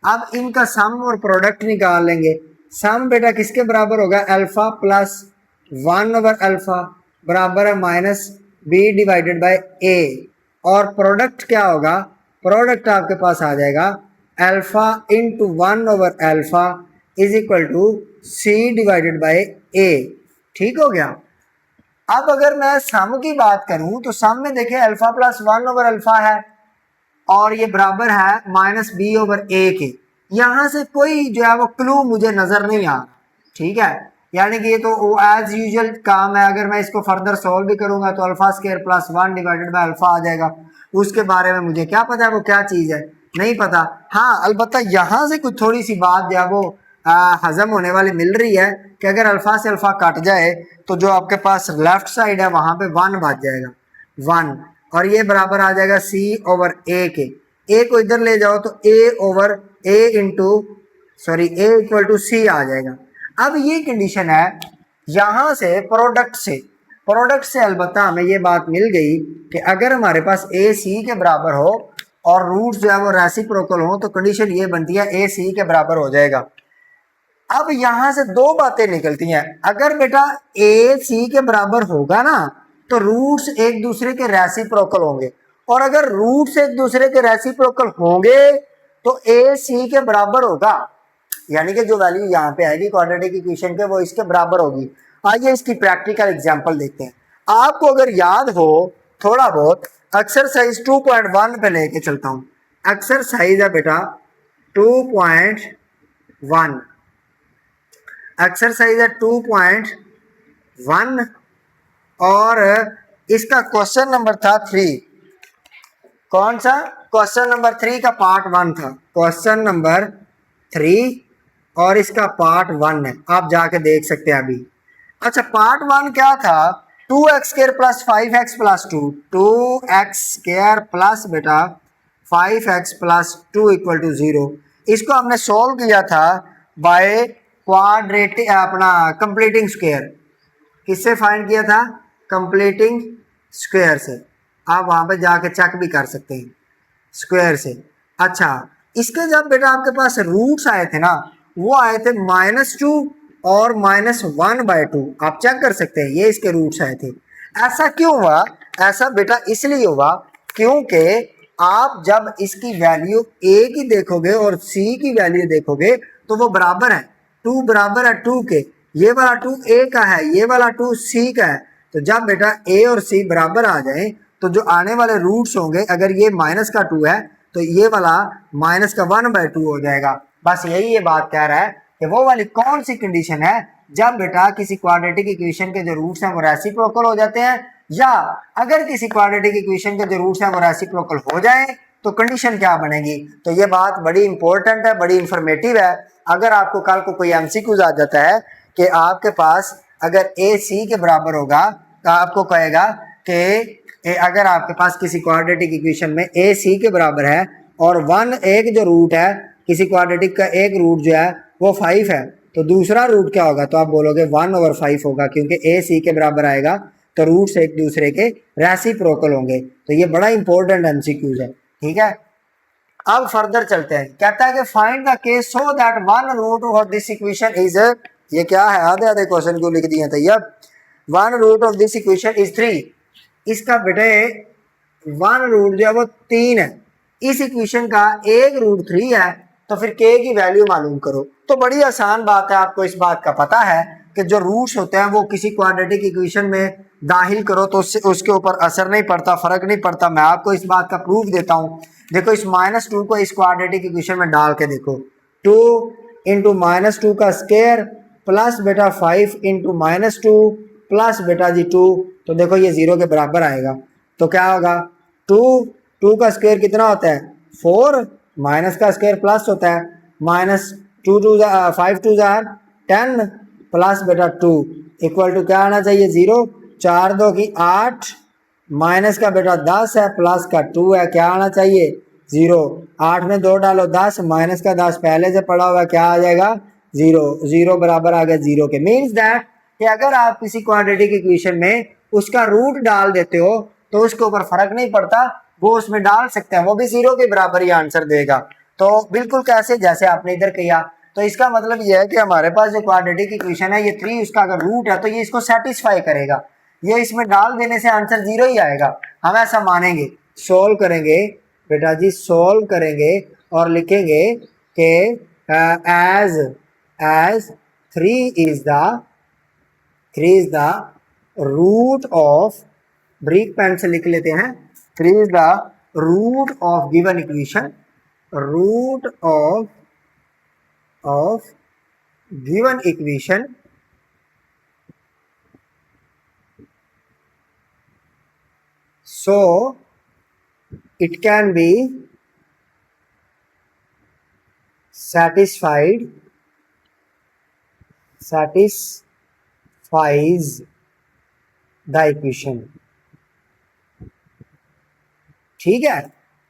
अब इनका सम और प्रोडक्ट निकाल लेंगे। सम बेटा किसके बराबर होगा, अल्फा प्लस 1/अल्फा बराबर है minus b divided by a. और प्रोडक्ट क्या होगा, प्रोडक्ट आपके पास आ जाएगा अल्फा इंटू 1/अल्फा is equal to c divided by a. ठीक हो गया। अब अगर मैं सम की बात करूं तो सम में देखें अल्फा प्लस 1/अल्फा है और ये बराबर है माइनस बी ओवर ए के। यहाँ से कोई जो है वो क्लू मुझे नजर नहीं आ रहा। ठीक है, यानी कि ये तो एज यूजुअल काम है। अगर मैं इसको फर्दर सॉल्व भी करूंगा तो alpha square plus 1 divided by alpha आ जाएगा। उसके बारे में मुझे क्या पता है वो क्या चीज़ है, नहीं पता। हाँ, अलबत्ता यहाँ से कुछ थोड़ी सी बात जो है वो हजम होने वाली मिल रही है कि अगर अल्फा से अल्फा कट जाए तो जो आपके पास लेफ्ट साइड है वहाँ पे 1 बच जाएगा, 1, और ये बराबर आ जाएगा सी ओवर ए के। ए को इधर ले जाओ तो a over a into a equal to c आ जाएगा। अब ये कंडीशन है, यहाँ से प्रोडक्ट से अलबत्ता हमें ये बात मिल गई कि अगर हमारे पास ए सी के बराबर हो और रूट्स जो है वो रेसिप्रोकल हो तो कंडीशन ये बनती है ए सी के बराबर हो जाएगा। अब यहाँ से दो बातें निकलती हैं, अगर बेटा ए सी के बराबर होगा ना तो रूट्स एक दूसरे के रेसिप्रोकल होंगे, और अगर रूट्स एक दूसरे के रेसिप्रोकल होंगे तो ए सी के बराबर होगा, यानी कि जो वैल्यू यहाँ पे आएगी क्वाड्रेटिक इक्वेशन के वो इसके बराबर होगी। आइए इसकी प्रैक्टिकल एग्जांपल देखते हैं। आपको अगर याद हो थोड़ा बहुत, एक्सरसाइज 2.1 पे लेके चलता हूँ। एक्सरसाइज है बेटा 2.1, एक्सरसाइज है 2.1 और इसका क्वेश्चन नंबर था 3। कौन सा? क्वेश्चन नंबर 3 का पार्ट 1 था, क्वेश्चन नंबर 3 और इसका पार्ट 1 है, आप जाके देख सकते हैं अभी। अच्छा, पार्ट 1 क्या था? 2x square plus 5x plus 2, 2x square plus बेटा 5x प्लस 2 इक्वल टू 0। इसको हमने सोल्व किया था बाय क्वाड्रेटिक, अपना कंप्लीटिंग स्क्वायर। किससे फाइंड किया था? कंप्लीटिंग स्क्वायर से। आप वहां पे जाके चेक भी कर सकते हैं, स्क्वायर से। अच्छा, इसके जब बेटा आपके पास रूट्स आए थे ना, वो आए थे -2 और -1/2। आप चेक कर सकते हैं, ये इसके रूट्स आए थे। ऐसा क्यों हुआ? ऐसा बेटा इसलिए हुआ क्योंकि आप जब इसकी वैल्यू a की देखोगे और c की वैल्यू देखोगे तो वो बराबर है, 2 बराबर है 2 के। ये वाला 2 a का है, ये वाला 2 c का है। तो जब बेटा a और c बराबर आ जाए तो जो आने वाले रूट्स होंगे, अगर ये -2 है तो ये वाला -1/2 हो जाएगा। बस यही ये बात कह रहा है कि वो वाली कौन सी कंडीशन है जब बेटा किसी क्वाड्रेटिक इक्वेशन के जो रूट्स हैं वो रेसिप्रोकल हो जाते हैं, या अगर किसी क्वाड्रेटिक इक्वेशन के जो रूट्स हैं वो रेसिप्रोकल हो जाए तो कंडीशन क्या बनेगी। तो ये बात बड़ी इंपॉर्टेंट है, बड़ी इंफॉर्मेटिव है। अगर आपको कल को कोई एमसीक्यूज आ जाता है कि आपके पास अगर ए सी के बराबर होगा तो आपको कहेगा कि अगर आपके पास किसी क्वाड्रेटिक इक्वेशन में ए सी के बराबर है और एक जो रूट है किसी क्वाड्रेटिक का, एक रूट जो है वो 5 है, तो दूसरा रूट क्या होगा? तो आप बोलोगे 1/5 होगा, क्योंकि ए सी के बराबर आएगा तो रूट्स एक दूसरे के रेसिप्रोकल होंगे। तो ये बड़ा इंपॉर्टेंट एमसीक्यूज है, ठीक है। अब फर्दर चलते हैं। कहता है कि find the case so that one root of this equation is, ये क्या है? आधे आधे क्वेश्चन क्यों लिख दिए थे? One root of this equation is 3। इसका बेटे वन रूट जो है वो 3 है, इस इक्वेशन का एक रूट 3 है, तो फिर के की वैल्यू मालूम करो। तो बड़ी आसान बात है, आपको इस बात का पता है कि जो रूट्स होते हैं वो किसी क्वाड्रेटिक इक्वेशन में दाखिल करो तो उससे उसके ऊपर असर नहीं पड़ता, फर्क नहीं पड़ता। मैं आपको इस बात का प्रूफ देता हूँ। देखो, इस -2 को इस क्वाड्रेटिक इक्वेशन में डाल के देखो, 2 इंटू -2 का स्क्वायर प्लस बेटा 5 इंटू -2 प्लस बेटा जी 2, तो देखो ये 0 के बराबर आएगा। तो क्या होगा? 2 का स्क्वायर कितना होता है? 4, माइनस का स्क्वायर प्लस होता है, -5 2 10 प्लस बेटा 2 इक्वल टू क्या आना चाहिए? 0। 4 2 की 8, माइनस का बेटा 10 है, प्लस का 2 है, क्या आना चाहिए? 0। 8 में 2 डालो 10, माइनस का 10 पहले से पड़ा हुआ, क्या आ जाएगा? 0। 0 बराबर आ गया 0 के। मीन्स दैट कि अगर आप किसी क्वाड्रेटिक इक्वेशन में उसका रूट डाल देते हो तो उसके ऊपर फर्क नहीं पड़ता, वो उसमें डाल सकते हैं, वो भी 0 के बराबर ही आंसर देगा। तो बिल्कुल कैसे जैसे आपने इधर किया। तो इसका मतलब यह है कि हमारे पास जो क्वाड्रेटिक इक्वेशन है ये 3, उसका अगर रूट है तो ये इसको सेटिस्फाई करेगा, ये इसमें डाल देने से आंसर 0 ही आएगा, हम ऐसा मानेंगे। सोल्व करेंगे बेटा जी, सोल्व करेंगे और लिखेंगे कि as 3 is the root of, ब्रीक पेन से लिख लेते हैं, 3 is the root of given equation, root of given equation so it can be satisfies the equation। ठीक है,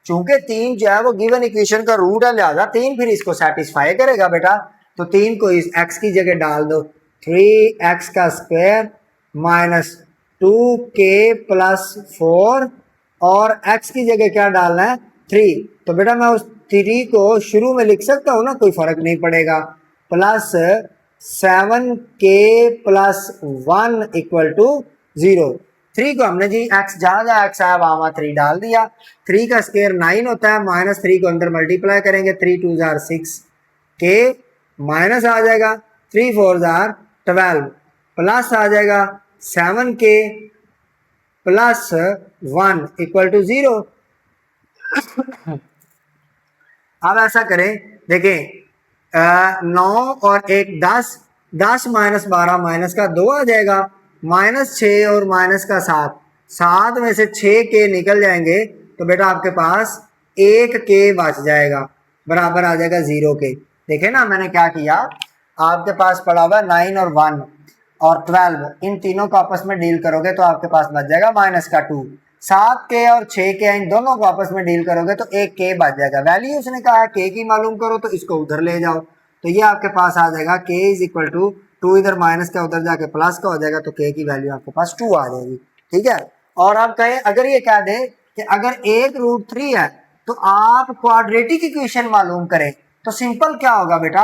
चूंकि 3 जो है वो गिवन इक्वेशन का रूट है, लिहाजा 3 फिर इसको सेटिस्फाई करेगा बेटा। तो 3 को इस x की जगह डाल दो, 3x का स्क्वायर माइनस 2k प्लस 4, और x की जगह क्या डालना है? 3। तो बेटा मैं उस 3 को शुरू में लिख सकता हूँ ना, कोई फर्क नहीं पड़ेगा, plus 7k plus 1 equal to 0। 3 को हमने जी x जहाँ जहाँ x आया वहाँ 3 डाल दिया। 3 का स्क्वायर 9 होता है, -3 को अंदर मल्टीप्लाई करेंगे, 3 2 6 के माइनस आ जाएगा, 3 4 12 प्लस आ जाएगा 7k प्लस 1 इक्वल टू 0। अब ऐसा करें, देखें 9 और 1 10, 10 माइनस 12 माइनस का 2 आ जाएगा, -6 और माइनस का 7, 7 में से 6 के निकल जाएंगे तो बेटा आपके पास एक के बच जाएगा, बराबर आ जाएगा 0 के। देखे ना मैंने क्या किया, आपके पास पड़ा हुआ 9 और 1 और 12, इन तीनों को आपस में डील करोगे तो आपके पास बच जाएगा -2। 7 के और 6 के इन दोनों को आपस में डील करोगे तो एक के बच जाएगा। वैल्यू उसने कहा है के की मालूम करो, तो इसको उधर ले जाओ, तो ये आपके पास आ जाएगा k इज इक्वल टू 2, इधर माइनस का उधर जाके प्लस का हो जाएगा, तो k की वैल्यू आपके पास 2 आ जाएगी। ठीक है, और आप कहें अगर ये कह दे कि अगर एक रूट 3 है तो आप क्वाड्रेटिक इक्वेशन मालूम करें, तो सिंपल क्या होगा बेटा,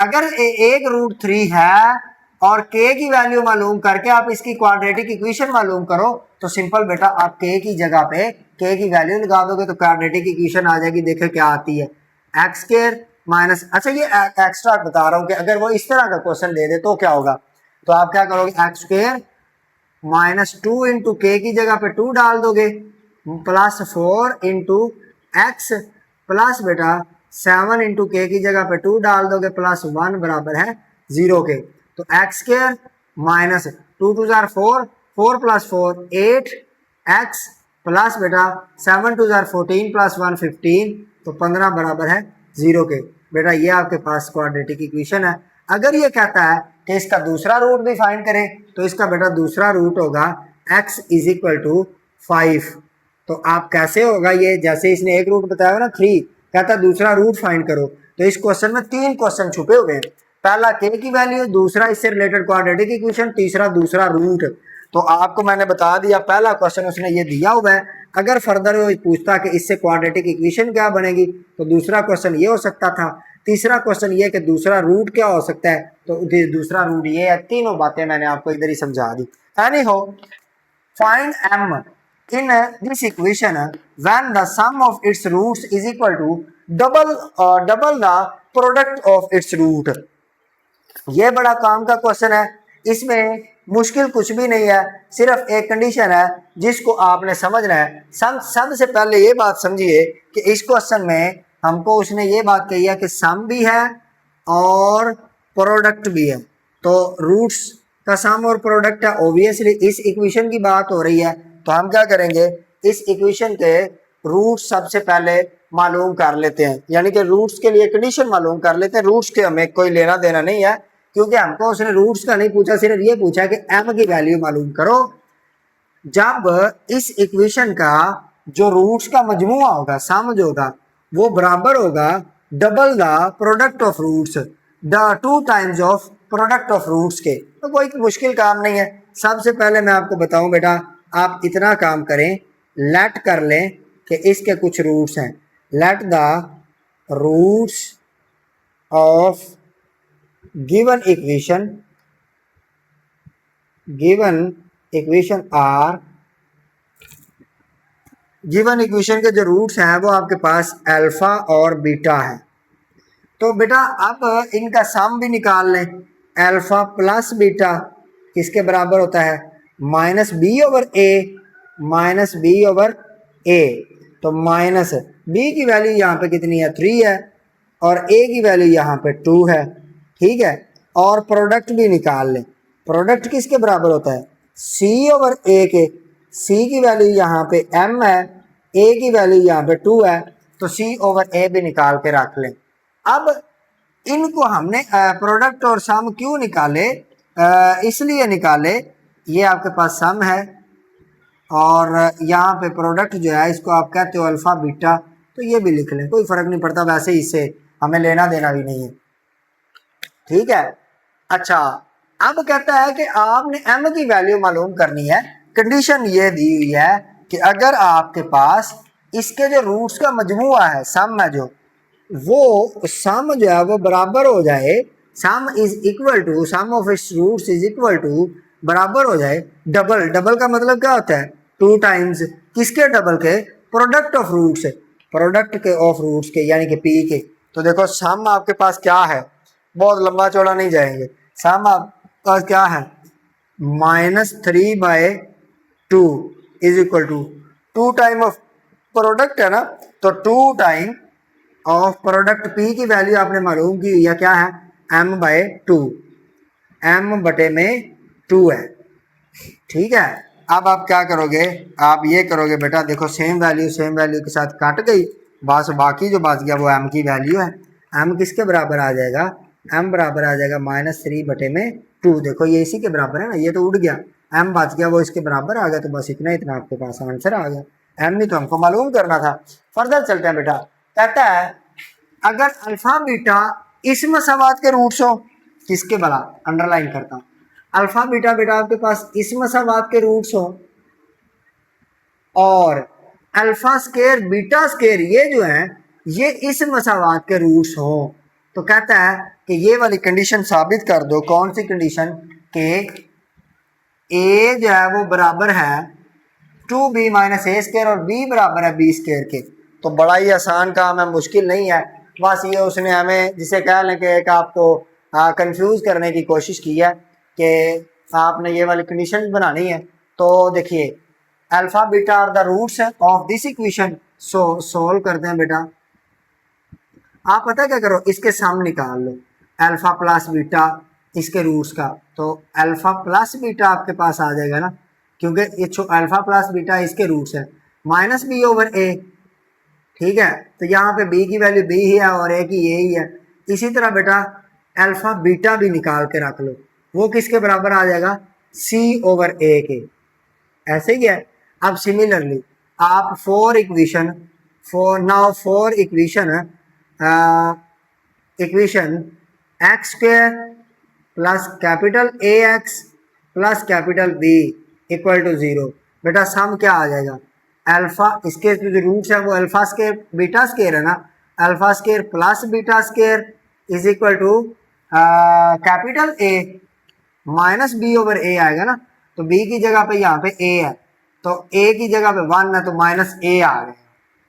अगर एक रूट 3 है और k की वैल्यू मालूम करके आप इसकी क्वाड्रेटिक इक्वेशन मालूम करो, तो सिंपल बेटा आप k की जगह पे k की वैल्यू लगा दोगे तो क्वाड्रेटिक इक्वेशन आ जाएगी। देखो क्या आती है, एक्स स्क्वायर माइनस, अच्छा ये एक्स्ट्रा बता रहा हूँ कि अगर वो इस तरह का क्वेश्चन दे दे तो क्या होगा, तो आप क्या करोगे, एक्स स्क्वायर -2 इंटू के की जगह पे 2 डाल दोगे, +4 इंटू एक्स प्लस बेटा 7 इंटू के की जगह पे 2 डाल दोगे, +1 बराबर है 0 के। तो x square minus 2 2 jar 4, 4 + 4 8 x plus बेटा 7 2 जार 14 +1 15, तो 15 बराबर है 0 के। बेटा ये आपके पास क्वाड्रेटिक इक्वेशन है। अगर ये कहता है कि इसका दूसरा रूट भी फाइंड करें, तो इसका बेटा दूसरा रूट होगा x इज इक्वल टू 5। तो आप कैसे होगा ये, जैसे इसने एक रूट बताया ना 3, कहता दूसरा रूट फाइंड करो, तो इस क्वेश्चन में 3 क्वेश्चन छुपे हुए हैं। पहला k की वैल्यू, दूसरा इससे रिलेटेड क्वाड्रेटिक इक्वेशन, तीसरा दूसरा रूट। तो आपको मैंने बता दिया पहला क्वेश्चन उसने ये दिया हुआ है। अगर फर्दर वो पूछता कि इससे क्वाड्रेटिक इक्वेशन क्या बनेगी, तो दूसरा क्वेश्चन ये हो सकता था। तीसरा क्वेश्चन ये कि दूसरा रूट क्या हो सकता है, तो दूसरा रूट ये है। तीनों बातें मैंने आपको इधर ही समझा दी। एनी हो, find m in this equation when the sum of its roots is equal to double the product of its root। ये बड़ा काम का क्वेश्चन है, इसमें मुश्किल कुछ भी नहीं है, सिर्फ एक कंडीशन है जिसको आपने समझना है। सबसे पहले ये बात समझिए कि इस क्वेश्चन में हमको उसने ये बात कही है कि सम भी है और प्रोडक्ट भी है। तो रूट्स का सम और प्रोडक्ट है, ऑब्वियसली इस इक्वेशन की बात हो रही है, तो हम क्या करेंगे, इस इक्वेशन के रूट सबसे पहले मालूम कर लेते हैं, यानी कि रूट्स के लिए कंडीशन मालूम कर लेते हैं। रूट्स के हमें कोई लेना देना नहीं है, क्योंकि हमको उसने रूट्स का नहीं पूछा, सिर्फ ये पूछा कि m की वैल्यू मालूम करो। जब इस इक्वेशन का जो रूट्स का मजमुआ होगा, सम जो होगा, वो बराबर होगा double the product of roots, the 2 times of product of roots के, तो कोई मुश्किल काम नहीं है। सबसे पहले मैं आपको बताऊं बेटा, आप इतना काम करें, लेट कर लें कि इसके कुछ रूट्स हैं। Let the roots of given equation are, given equation के जो रूट्स हैं वो आपके पास अल्फा और बीटा है। तो बेटा अब इनका सम भी निकाल लें। अल्फा प्लस बीटा किसके बराबर होता है, -b/a, -b/a। तो माइनस b की वैल्यू यहाँ पे कितनी है, 3 है, और a की वैल्यू यहाँ पे 2 है। ठीक है, और प्रोडक्ट भी निकाल लें। प्रोडक्ट किसके बराबर होता है, c/a के। c की वैल्यू यहाँ पे m है, a की वैल्यू यहाँ पे 2 है, तो c/a भी निकाल के रख लें। अब इनको हमने प्रोडक्ट और सम क्यों निकाले, इसलिए निकाले, ये आपके पास सम है और यहाँ पे प्रोडक्ट जो है इसको आप कहते हो अल्फा बीटा, तो ये भी लिख लें, कोई फर्क नहीं पड़ता, वैसे इससे हमें लेना देना भी नहीं है। ठीक है, अच्छा अब कहता है कि आपने m की वैल्यू मालूम करनी है। कंडीशन ये दी हुई है कि अगर आपके पास इसके जो रूट्स का मजमुआ है, सम है जो, वो सम जो है वो बराबर हो जाए, sum is equal to sum of its roots is equal to, बराबर हो जाए डबल। डबल का मतलब क्या होता है, 2 टाइम्स किसके, डबल के, प्रोडक्ट ऑफ रूट्स, प्रोडक्ट के ऑफ रूट्स के, यानी कि p के। तो देखो सम आपके पास क्या है, बहुत लंबा चौड़ा नहीं जाएंगे, सम आपके पास क्या है, -3/2 is equal to 2 time of product है ना, तो 2 टाइम ऑफ प्रोडक्ट p की वैल्यू आपने मालूम की या क्या है, m/2, m/2 है। ठीक है, अब आप क्या करोगे, आप ये करोगे बेटा, देखो सेम वैल्यू के साथ कट गई, बस बाकी जो बच गया वो m की वैल्यू है। m किसके बराबर आ जाएगा, m बराबर आ जाएगा -3/2। देखो ये इसी के बराबर है ना, ये तो उड़ गया, m बच गया वो इसके बराबर आ गया, तो बस इतना इतना आपके पास आंसर आ गया। m भी तो हमको मालूम करना था। फर्दर चलते हैं बेटा, कहता है अगर अल्फा बीटा इस मसावात के रूट्स हो, किसके भला, अंडरलाइन करता हूँ, अल्फा बीटा बेटा आपके पास इस मसावात के रूट्स हो और अल्फा स्केयर बीटा स्केयर ये जो है ये इस मसावात के रूट्स हो, तो कहता है कि ये वाली कंडीशन साबित कर दो। कौन सी कंडीशन, कि ए जो है वो बराबर है 2b माइनस ए स्केयर और b बराबर है b स्केयर के। तो बड़ा ही आसान काम है, मुश्किल नहीं है, बस ये उसने हमें जिसे कह लें कि एक आपको कंफ्यूज करने की कोशिश की है कि आपने ये वाली कंडीशन बनानी है। तो देखिए alpha beta are the roots of this equation, so solve करते हैं बेटा। आप पता क्या करो, इसके सम निकाल लो, अल्फा प्लस बीटा इसके रूट्स का, तो अल्फा प्लस बीटा आपके पास आ जाएगा ना, क्योंकि ये अल्फा प्लस बीटा इसके रूट्स है, -b/a। ठीक है, तो यहाँ पे b की वैल्यू b ही है और a की a ही है। इसी तरह बेटा अल्फा बीटा भी निकाल के रख लो, वो किसके बराबर आ जाएगा, c/a के। ऐसे ही है। अब सिमिलरली आप for equation x square plus capital A x plus capital B equal to 0, बेटा सम क्या आ जाएगा, अल्फा इसके जो रूट्स है वो अल्फा स्केयर बीटा स्केयर है ना, alpha square plus beta square is equal to capital A minus b/a आएगा ना, तो b की जगह पे यहाँ पे a है, तो a की जगह पे 1 है, तो -a आ गया।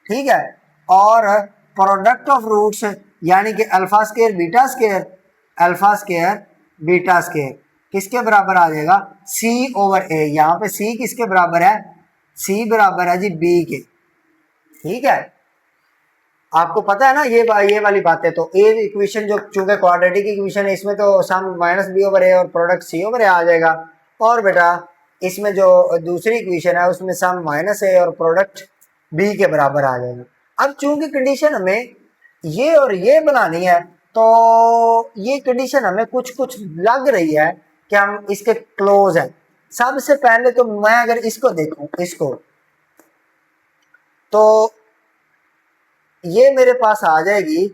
ठीक है, और प्रोडक्ट ऑफ रूट्स यानी कि अल्फा स्केयर बीटा स्केयर किसके बराबर आ जाएगा, c/a। यहाँ पे c किसके बराबर है, c बराबर है जी b के। ठीक है, आपको पता है ना ये वाली बातें। तो ए इक्वेशन जो चूंकि क्वाड्रेटिक इक्वेशन है इसमें तो सम -b/a और प्रोडक्ट c/a आ जाएगा, और बेटा इसमें जो दूसरी इक्वेशन है उसमें सम -a और प्रोडक्ट b के बराबर आ जाएगा। अब चूंकि कंडीशन हमें ये और ये बनानी है, तो ये कंडीशन हमें कुछ कुछ लग रही है कि हम इसके क्लोज है। सबसे पहले तो मैं अगर इसको देखूं, इसको तो ये मेरे पास आ जाएगी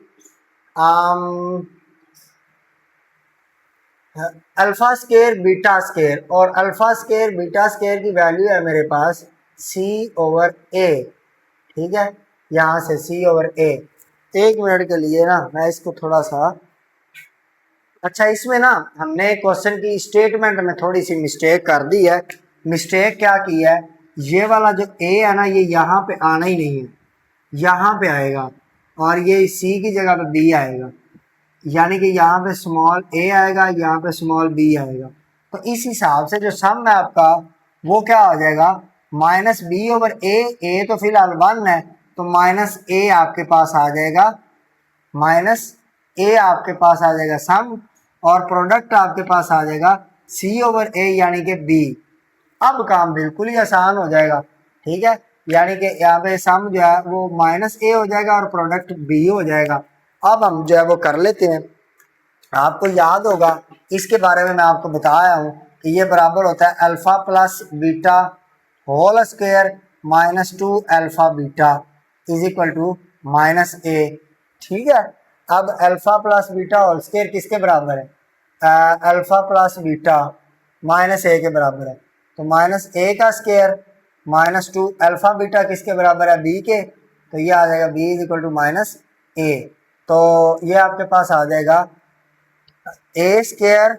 अल्फा स्केयर बीटा स्केयर, और अल्फा स्केयर बीटा स्केयर की वैल्यू है मेरे पास c/a। ठीक है, यहाँ से c/a। एक मिनट के लिए ना मैं इसको थोड़ा सा, अच्छा इसमें ना हमने क्वेश्चन की स्टेटमेंट में थोड़ी सी मिस्टेक कर दी है। मिस्टेक क्या की है, ये वाला जो a है ना ये यहाँ पे आना ही नहीं है, यहाँ पे आएगा, और ये c की जगह पे b आएगा, यानी कि यहाँ पे स्मॉल a आएगा, यहाँ पे स्मॉल b आएगा। तो इस हिसाब से जो सम है आपका वो क्या हो जाएगा, -b/a। a तो फिलहाल 1 है, तो -a आपके पास आ जाएगा, -a आपके पास आ जाएगा सम, और प्रोडक्ट आपके पास आ जाएगा c/a यानी कि b। अब काम बिल्कुल ही आसान हो जाएगा। ठीक है, यानी कि यहाँ पे सम जो है वो -a हो जाएगा और प्रोडक्ट b हो जाएगा। अब हम जो है वो कर लेते हैं। आपको याद होगा इसके बारे में मैं आपको बताया हूँ कि ये बराबर होता है alpha plus beta whole square -2 alpha beta is equal to -a। ठीक है, अब alpha plus beta whole square किसके बराबर है, अल्फा प्लस बीटा -a के बराबर है, तो -a का स्क्वायर -2 अल्फा बीटा किसके बराबर है, b के, तो ये आ जाएगा b is equal to -a। तो ये आपके पास आ जाएगा a square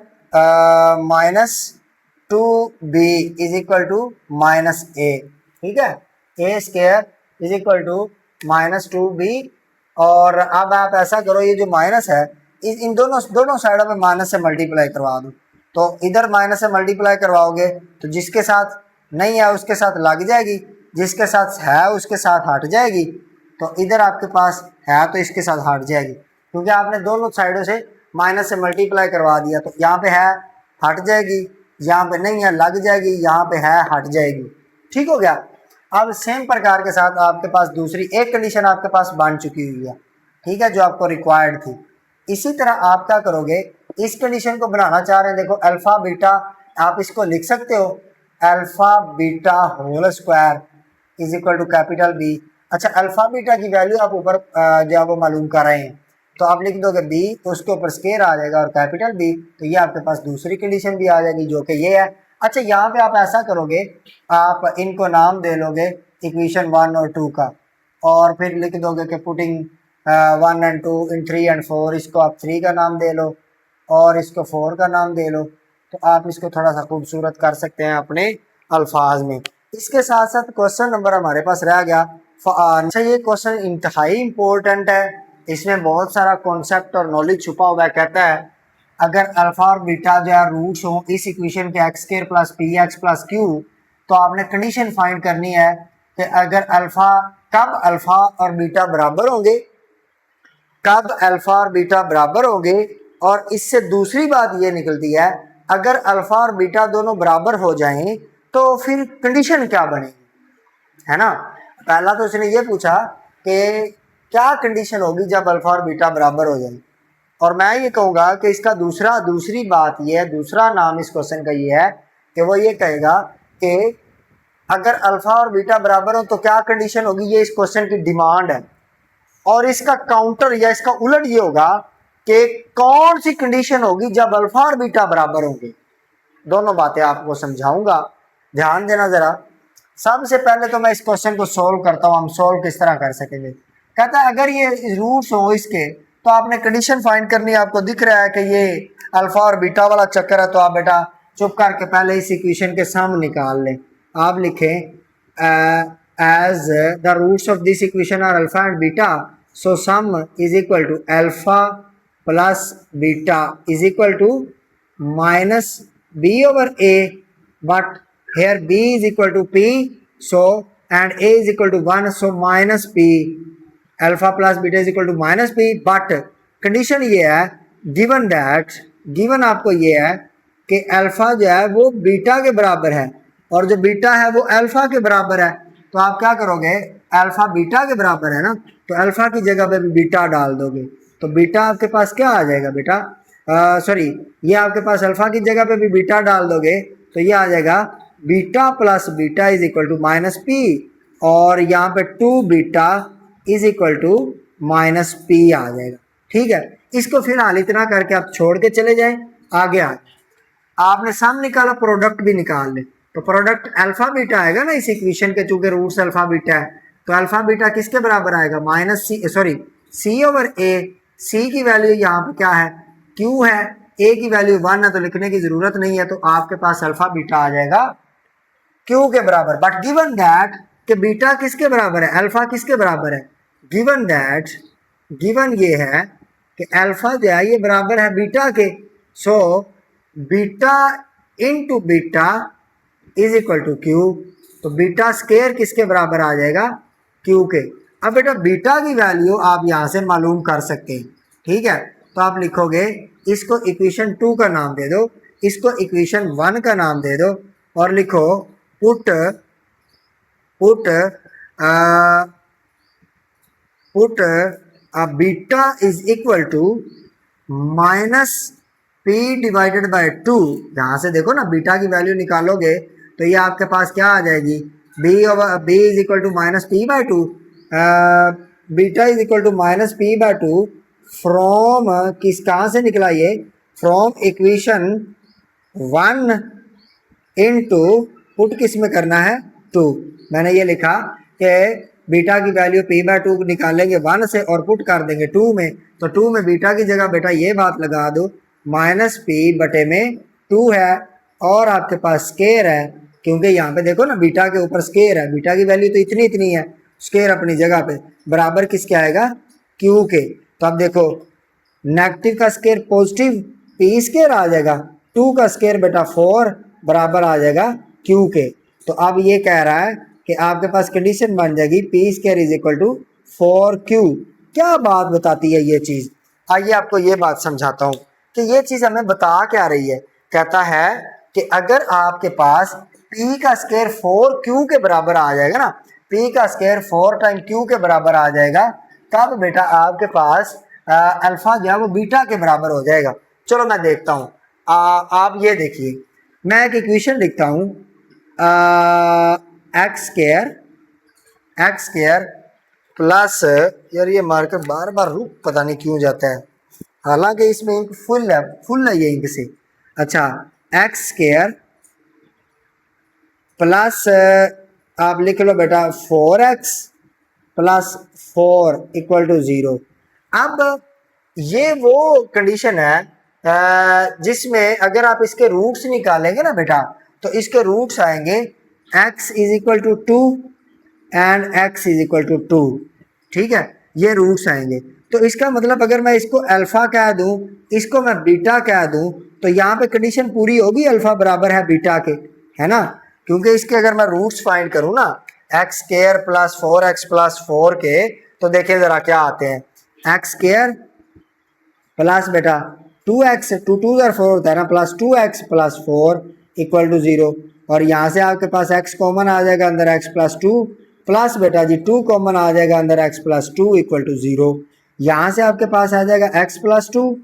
-2b is equal to -a। ठीक है, a square is equal to -2b, और अब आप ऐसा करो ये जो माइनस है इन दोनों साइडों में माइनस से मल्टीप्लाई करवा दो। तो इधर माइनस से मल्टीप्लाई करवाओगे तो जिसके साथ नहीं है उसके साथ लग जाएगी, जिसके साथ है उसके साथ हट जाएगी। तो इधर आपके पास है तो इसके साथ हट जाएगी, क्योंकि आपने दोनों साइडों से माइनस से मल्टीप्लाई करवा दिया, तो यहाँ पे है हट जाएगी, यहाँ पे नहीं है लग जाएगी, यहाँ पे है हट जाएगी। ठीक हो गया। अब सेम प्रकार के साथ आपके पास दूसरी एक कंडीशन आपके पास बन चुकी हुई है, ठीक है, जो आपको रिक्वायर्ड थी। इसी तरह आप क्या करोगे, इस कंडीशन को बनाना चाह रहे हैं, देखो अल्फा बीटा आप इसको लिख सकते हो, alpha beta whole square is equal to capital B. अच्छा, अल्फा बीटा की वैल्यू आप ऊपर जो है वो मालूम कर रहे हैं, तो आप लिख दोगे बी, तो उसके ऊपर स्केयर आ जाएगा और कैपिटल बी, तो ये आपके पास दूसरी कंडीशन भी आ जाएगी जो कि ये है। अच्छा, यहाँ पे आप ऐसा करोगे, आप इनको नाम दे लोगे इक्वेशन 1 और 2 का, और फिर लिख दोगे कि पुटिंग 1 एंड 2 इन 3 एंड 4, इसको आप 3 का नाम दे लो और इसको 4 का नाम दे लो, तो आप इसको थोड़ा सा खूबसूरत कर सकते हैं अपने अल्फाज में। इसके साथ साथ क्वेश्चन नंबर हमारे पास रह गया। अच्छा, ये क्वेश्चन इंतहाई इम्पोर्टेंट है, इसमें बहुत सारा कॉन्सेप्ट और नॉलेज छुपा हुआ है। कहता है अगर अल्फा और बीटा जो है रूट्स हो इस इक्वेशन के x square plus P x plus Q, तो आपने कंडीशन फाइंड करनी है कि अगर अल्फा, कब अल्फा और बीटा बराबर होंगे, कब अल्फा और बीटा बराबर होंगे, और इससे दूसरी बात ये निकलती है अगर अल्फा और बीटा दोनों बराबर हो जाएं तो फिर कंडीशन क्या बनेगी, है ना। पहला तो उसने ये पूछा कि क्या कंडीशन होगी जब अल्फा और बीटा बराबर हो जाए, और मैं ये कहूँगा कि इसका दूसरी बात ये है, दूसरा नाम इस क्वेश्चन का ये है कि वो ये कहेगा कि अगर अल्फा और बीटा बराबर हो तो क्या कंडीशन होगी, ये इस क्वेश्चन की डिमांड है। और इसका काउंटर या इसका उलट ये होगा कि कौन सी कंडीशन होगी जब अल्फा और बीटा बराबर होंगे। दोनों बातें आपको समझाऊंगा, ध्यान देना जरा। सबसे पहले तो मैं इस क्वेश्चन को सोल्व करता हूँ, हम सोल्व किस तरह कर सकेंगे। कहता है अगर ये रूट्स हो इसके तो आपने कंडीशन फाइंड करनी है। आपको दिख रहा है कि ये अल्फा और बीटा वाला चक्कर है, तो आप बेटा चुप करके पहले इस इक्वेशन के सम निकाल लें। आप लिखें as the roots of this equation are alpha and beta, so sum is equal to alpha plus beta is equal to minus b over a, but here b is equal to p, so and a is equal to 1, so minus p, alpha plus beta is equal to minus p, but condition ये है given that, given आपको ये है कि alpha जो है वो beta के बराबर है और जो बीटा है वो अल्फा के बराबर है, तो आप क्या करोगे, अल्फा बीटा के बराबर है ना, तो अल्फा की जगह पे भी बीटा डाल दोगे, तो बीटा आपके पास क्या आ जाएगा बेटा, सॉरी, ये आपके पास अल्फा की जगह पे भी बीटा डाल दोगे तो ये आ जाएगा beta plus beta is equal to minus P, और यहाँ पे 2 beta is equal to minus P आ जाएगा। ठीक है, इसको फिर हाल इतना करके आप छोड़ के चले जाएं, आगे आपने सम निकाला, प्रोडक्ट भी निकाल ले, तो प्रोडक्ट अल्फा बीटा आएगा ना इस इक्वेशन के, चूंकि रूट्स अल्फा बीटा है, तो अल्फा बीटा किसके बराबर आएगा, माइनस सी, सॉरी सी ओवर ए। सी की वैल्यू यहाँ पे क्या है, क्यू है, ए की वैल्यू 1 है, तो लिखने की जरूरत नहीं है, तो आपके पास अल्फा बीटा आ जाएगा क्यू के बराबर। बट गिवन दैट कि बीटा किसके बराबर है, अल्फा किसके बराबर है, गिवन दैट, गिवन ये है कि अल्फा जो है ये बराबर है बीटा के, so beta into beta is equal to q, तो बीटा स्केयर किसके बराबर आ जाएगा, क्यू के। अब बेटा बीटा की वैल्यू आप यहाँ से मालूम कर सकते हैं। ठीक है, तो आप लिखोगे, इसको इक्वेशन 2 का नाम दे दो, इसको इक्वेशन 1 का नाम दे दो, और लिखो put beta is equal to minus p divided by 2। यहाँ से देखो ना, बीटा की वैल्यू निकालोगे तो ये आपके पास क्या आ जाएगी, b is equal to minus p by 2, beta is equal to minus p by 2 from, कहाँ से निकला ये, फ्रॉम इक्वेशन 1 इनटू पुट किस में करना है, 2। मैंने ये लिखा कि बीटा की वैल्यू पी बाय 2 निकालेंगे 1 से और पुट कर देंगे 2 में, तो 2 में बीटा की जगह बेटा ये बात लगा दो, माइनस पी बटे में 2 है, और आपके पास स्केयर है, क्योंकि यहाँ पे देखो ना बीटा के ऊपर स्केयर है, बीटा की वैल्यू तो इतनी है, स्केयर अपनी जगह पे बराबर किसके आएगा, क्यू के। तो अब देखो नेगेटिव का स्केयर पॉजिटिव पी स्केयर आ जाएगा, 2 का स्केयर बेटा 4 बराबर आ जाएगा क्यू के। तो अब ये कह रहा है कि आपके पास कंडीशन बन जाएगी p square is equal to 4q। क्या बात बताती है ये चीज़, आइए आपको ये बात समझाता हूँ कि ये चीज़ हमें बता क्या रही है। कहता है कि अगर आपके पास p का स्क्वायर 4q के बराबर आ जाएगा ना, p का स्क्वायर 4 टाइम q के बराबर आ जाएगा, तब बेटा आपके पास अल्फा जो है वो बीटा के बराबर हो जाएगा। चलो मैं देखता हूँ, आप ये देखिए, मैं एक इक्वेशन लिखता हूँ, एक्स स्क्वायर प्लस, यार ये मार्कर बार बार रुक पता नहीं क्यों जाता है, हालांकि इसमें इंक फुल है ये इंक से। अच्छा, एक्स स्क्वायर प्लस आप लिख लो बेटा 4x प्लस 4 इक्वल टू 0। अब ये वो कंडीशन है जिसमें अगर आप इसके रूट्स निकालेंगे ना बेटा, तो इसके रूट्स आएंगे x is equal to 2 and x is equal to 2। ठीक है, ये रूट्स आएंगे। तो इसका मतलब अगर मैं इसको अल्फा कह दूं, इसको मैं बीटा कह दूं, तो यहाँ पे कंडीशन पूरी होगी, अल्फा बराबर है बीटा के, है ना, क्योंकि इसके अगर मैं रूट्स फाइंड करूं ना x square plus 4x plus 4 के, तो देखिए जरा क्या आते हैं, एक्स स्क्वायर प्लस बेटा 2x, 2 2 4 होता है ना, plus 2x plus 4 equal to 0। और यहाँ से आपके पास x कॉमन आ जाएगा अंदर, x प्लस 2 प्लस बेटा जी 2 कॉमन आ जाएगा अंदर, x प्लस 2 इक्वल टू 0। यहाँ से आपके पास आ जाएगा x प्लस 2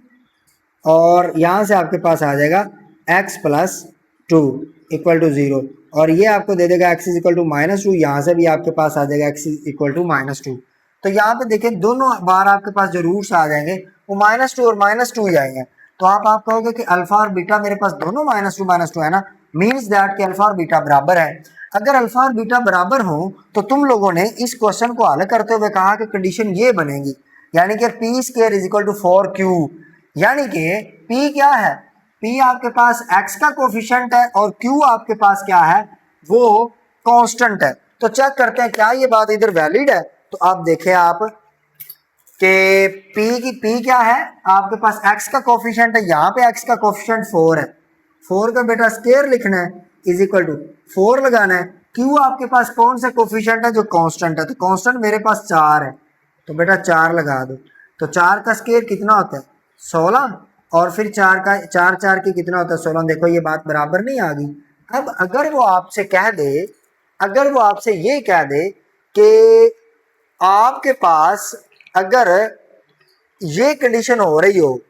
और यहाँ से आपके पास आ जाएगा x प्लस 2 इक्वल टू 0। और ये आपको दे देगा x इज इक्वल टू -2, यहाँ से भी आपके पास आ जाएगा x इज इक्वल टू -2। तो यहाँ पे देखें दोनों बार आपके पास जो रूट्स आ जाएंगे वो -2 और -2 ही आएंगे। तो आप कहोगे कि अल्फा और बीटा मेरे पास दोनों -2 है ना, मीन्स दैट कि अल्फा और बीटा बराबर है। अगर अल्फा और बीटा बराबर हो तो तुम लोगों ने इस क्वेश्चन को हल करते हुए कहा कि कंडीशन ये बनेगी, यानी कि p square is equal to 4q, यानी कि p क्या है, p आपके पास x का कोफिशिएंट है और q आपके पास क्या है, वो कांस्टेंट है। तो चेक करते हैं क्या ये बात इधर वैलिड है। तो आप देखें आप कि p क्या है, आपके पास x का कोफिशिएंट है, यहाँ पे x का कोफिशिएंट 4 है, 4 का बेटा स्क्वायर लिखना है, इज इक्वल टू 4 लगाना है। q आपके पास कौन सा कोफिशिएंट है, जो कांस्टेंट है, तो कांस्टेंट मेरे पास 4 है, तो बेटा 4 लगा दो। तो 4 का स्क्वायर कितना होता है 16, और फिर 4 का 4 की कितना होता है 16। देखो ये बात बराबर नहीं आ गई। अब अगर वो आपसे कह दे, अगर वो आपसे ये कह दे कि आपके पास अगर ये कंडीशन हो रही हो,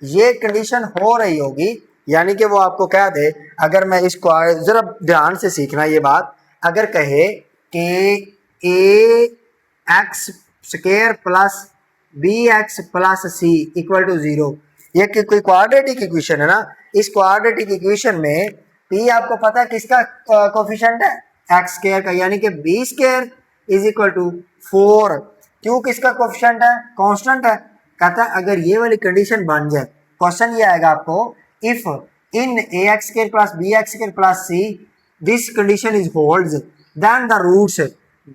ये कंडीशन हो रही होगी, यानी कि वो आपको कह दे, अगर मैं इसको जरा ध्यान से सीखना ये बात, अगर कहे कि A x square plus B X plus C equal to 0, ये कोई क्वाड्रेटिक इक्वेशन है ना, इस क्वाड्रेटिक इक्वेशन में p आपको पता है किसका कोफिशिएंट है, एक्स स्क्वायर का, यानी कि b square is equal to 4, क्यों किसका कोफिशिएंट है, कांस्टेंट है। कहता है अगर ये वाली कंडीशन बन जाए, क्वेश्चन ये आएगा आपको, if in a x square plus B x square plus c this condition is holds then the roots,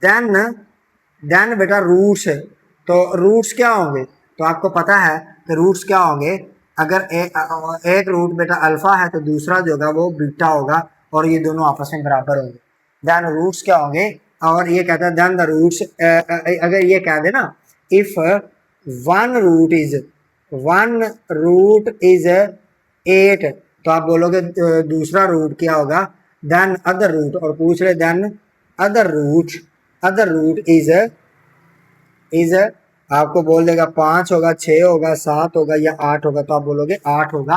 then बेटा रूट्स, तो रूट्स क्या होंगे, तो आपको पता है कि रूट्स क्या होंगे, अगर एक रूट बेटा अल्फा है तो दूसरा जो होगा वो बीटा होगा, और ये दोनों आपस में बराबर होंगे, देन रूट्स क्या होंगे। और ये कहता है देन द रूट्स, अगर ये कह दे ना, इफ वन रूट इज 8, तो आप बोलोगे दूसरा रूट क्या होगा, देन अदर रूट, और पूछ रहे देन अदर रूट इज आपको बोल देगा 5 होगा, 6 होगा, 7 होगा या 8 होगा, तो आप बोलोगे 8 होगा,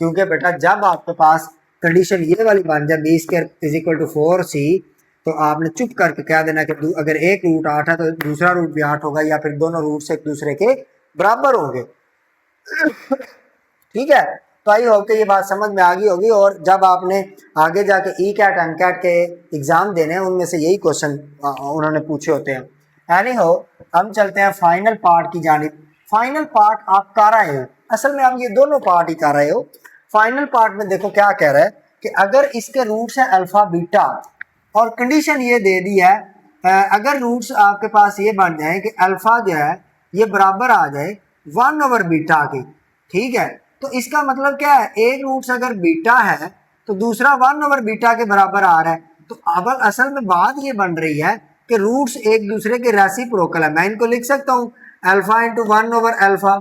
क्योंकि बेटा जब आपके पास कंडीशन ये वाली बन जाए b square is equal to 4c, तो आपने चुप करके कह देना कि अगर एक रूट 8 है तो दूसरा रूट भी 8 होगा, या फिर दोनों रूट से एक दूसरे के बराबर होंगे। ठीक है, तो आई होप कि ये बात समझ में आ गई होगी, और जब आपने आगे जाके ई कैट एम कैट के एग्जाम देने हैं उनमें से यही क्वेश्चन उन्होंने पूछे होते हैं। एनी हो, हम चलते हैं फाइनल पार्ट की जानिब। फाइनल पार्ट आप कर रहे हो, असल में आप ये दोनों पार्ट ही कर रहे हो। फाइनल पार्ट में देखो क्या कह रहा है कि अगर इसके रूट्स है अल्फा बीटा, और कंडीशन ये दे दी है, अगर रूट्स आपके पास ये बन जाए कि अल्फा जो है ये बराबर आ जाए 1/बीटा के, ठीक है, तो इसका मतलब क्या है, एक रूट्स अगर बीटा है तो दूसरा 1/बीटा के बराबर आ रहा है। तो अब असल में बात ये बन रही है कि रूट्स एक दूसरे के रेसिप्रोकल है। मैं इनको लिख सकता हूँ अल्फा इंटू 1/अल्फा,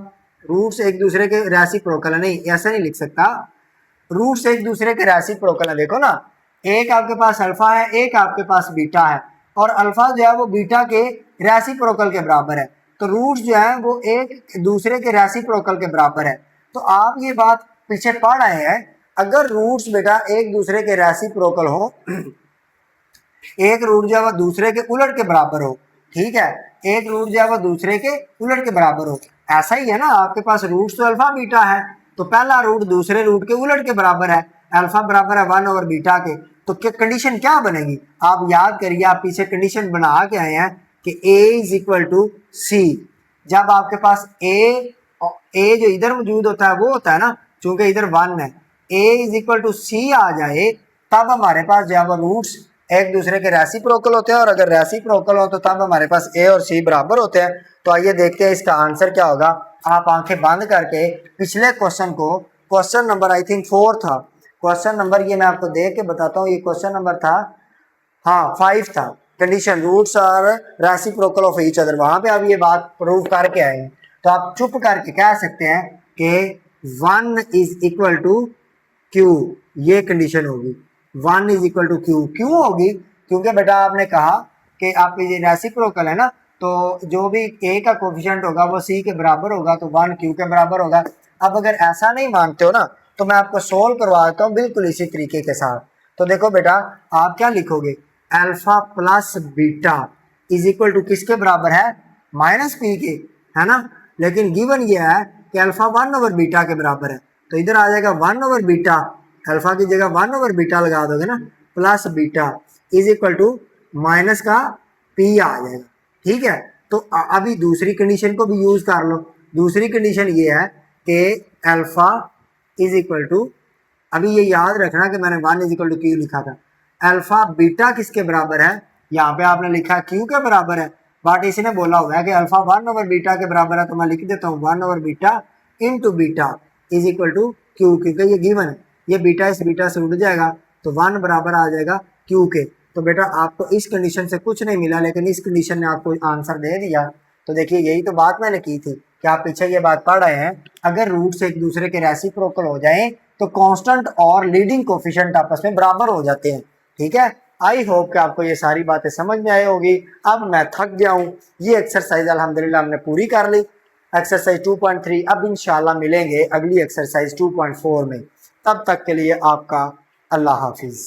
रूट्स एक दूसरे के रेसिप्रोकल है, नहीं ऐसा नहीं लिख सकता, रूट्स एक दूसरे के रेसिप्रोकल है। देखो ना, एक आपके पास अल्फा है, एक आपके पास बीटा है, और अल्फा जो है वो बीटा के रेसिप्रोकल के बराबर है, तो रूट्स जो है वो एक दूसरे के रेसिप्रोकल के बराबर है। तो आप ये बात पीछे पढ़ आए हैं, अगर रूट्स बेटा एक दूसरे के रेसिप्रोकल हो, एक रूट जो है वो दूसरे के उलट के बराबर हो, ठीक है, एक रूट जो है वो दूसरे के उलट के बराबर हो, ऐसा ही है ना, आपके पास रूट तो अल्फा बीटा है, तो पहला रूट दूसरे रूट के उलट के बराबर है, अल्फा बराबर है 1/बीटा के, तो क्या कंडीशन क्या बनेगी, आप याद करिए, आप पीछे कंडीशन बना के आए हैं कि a इज इक्वल टू सी। जब आपके पास ए जो इधर मौजूद होता है वो होता है ना, चूंकि इधर 1 है, a is equal to c आ जाए, तब हमारे पास जो है वो रूट्स एक दूसरे के रेसिप्रोकल होते हैं, और अगर रेसिप्रोकल हो तो तब हमारे पास ए और सी बराबर होते हैं। तो आइए देखते हैं इसका आंसर क्या होगा। आप आंखें बंद करके पिछले क्वेश्चन को, क्वेश्चन नंबर आई थिंक 4 था, क्वेश्चन नंबर ये मैं आपको देख के बताता हूँ, ये क्वेश्चन नंबर था, हाँ 5 था, condition roots are reciprocal of each other, वहां पे आप ये बात प्रूव करके आए हैं। तो आप चुप करके कह सकते हैं कि 1 इज इक्वल टू क्यू, ये कंडीशन होगी, 1 इज इक्वल टू क्यू। क्यों होगी, क्योंकि बेटा आपने कहा कि आपके ये रेसिप्रोकल है ना, तो जो भी ए का कोफिशिएंट होगा वो सी के बराबर होगा, तो 1 क्यू के बराबर होगा। अब अगर ऐसा नहीं मानते हो ना, तो मैं आपको सोल्व करवा देता हूँ बिल्कुल इसी तरीके के साथ। तो देखो बेटा, आप क्या लिखोगे, alpha plus beta is equal to किसके बराबर है, माइनस पी के, है ना, लेकिन गिवन ये है कि अल्फा 1/बीटा के बराबर है, तो इधर आ जाएगा 1/बीटा, अल्फा की जगह 1/बीटा लगा दोगे ना, plus beta is equal to minus का पी आ जाएगा, ठीक है। तो अभी दूसरी कंडीशन को भी यूज कर लो। दूसरी कंडीशन ये है कि अल्फा इज इक्वल टू, अभी ये याद रखना कि मैंने 1 इज इक्वल टू क्यू लिखा था, अल्फा बीटा किसके बराबर है, यहाँ पे आपने लिखा है क्यू के बराबर है, बट इसने बोला हुआ है कि अल्फा 1/बीटा के बराबर है, तो मैं लिख देता हूँ 1/बीटा into beta is equal to Q, क्योंकि ये गिवन है, ये बीटा इस बीटा से उड़ जाएगा, तो 1 बराबर आ जाएगा क्यू के। तो बेटा आपको इस कंडीशन से कुछ नहीं मिला, लेकिन इस कंडीशन ने आपको आंसर दे दिया। तो देखिए यही तो बात मैंने की थी कि आप पीछे ये बात पढ़ रहे हैं, अगर रूट्स एक दूसरे के रेसिप्रोकल हो जाएं तो कांस्टेंट और लीडिंग कोफिशिएंट आपस में बराबर हो जाते हैं, ठीक है। आई होप कि आपको ये सारी बातें समझ में आई होगी। अब मैं थक गया हूँ, ये एक्सरसाइज अल्हम्दुलिल्लाह हमने पूरी कर ली, एक्सरसाइज 2.3। अब इंशाल्लाह मिलेंगे अगली एक्सरसाइज 2.4 में, तब तक के लिए आपका अल्लाह हाफिज़।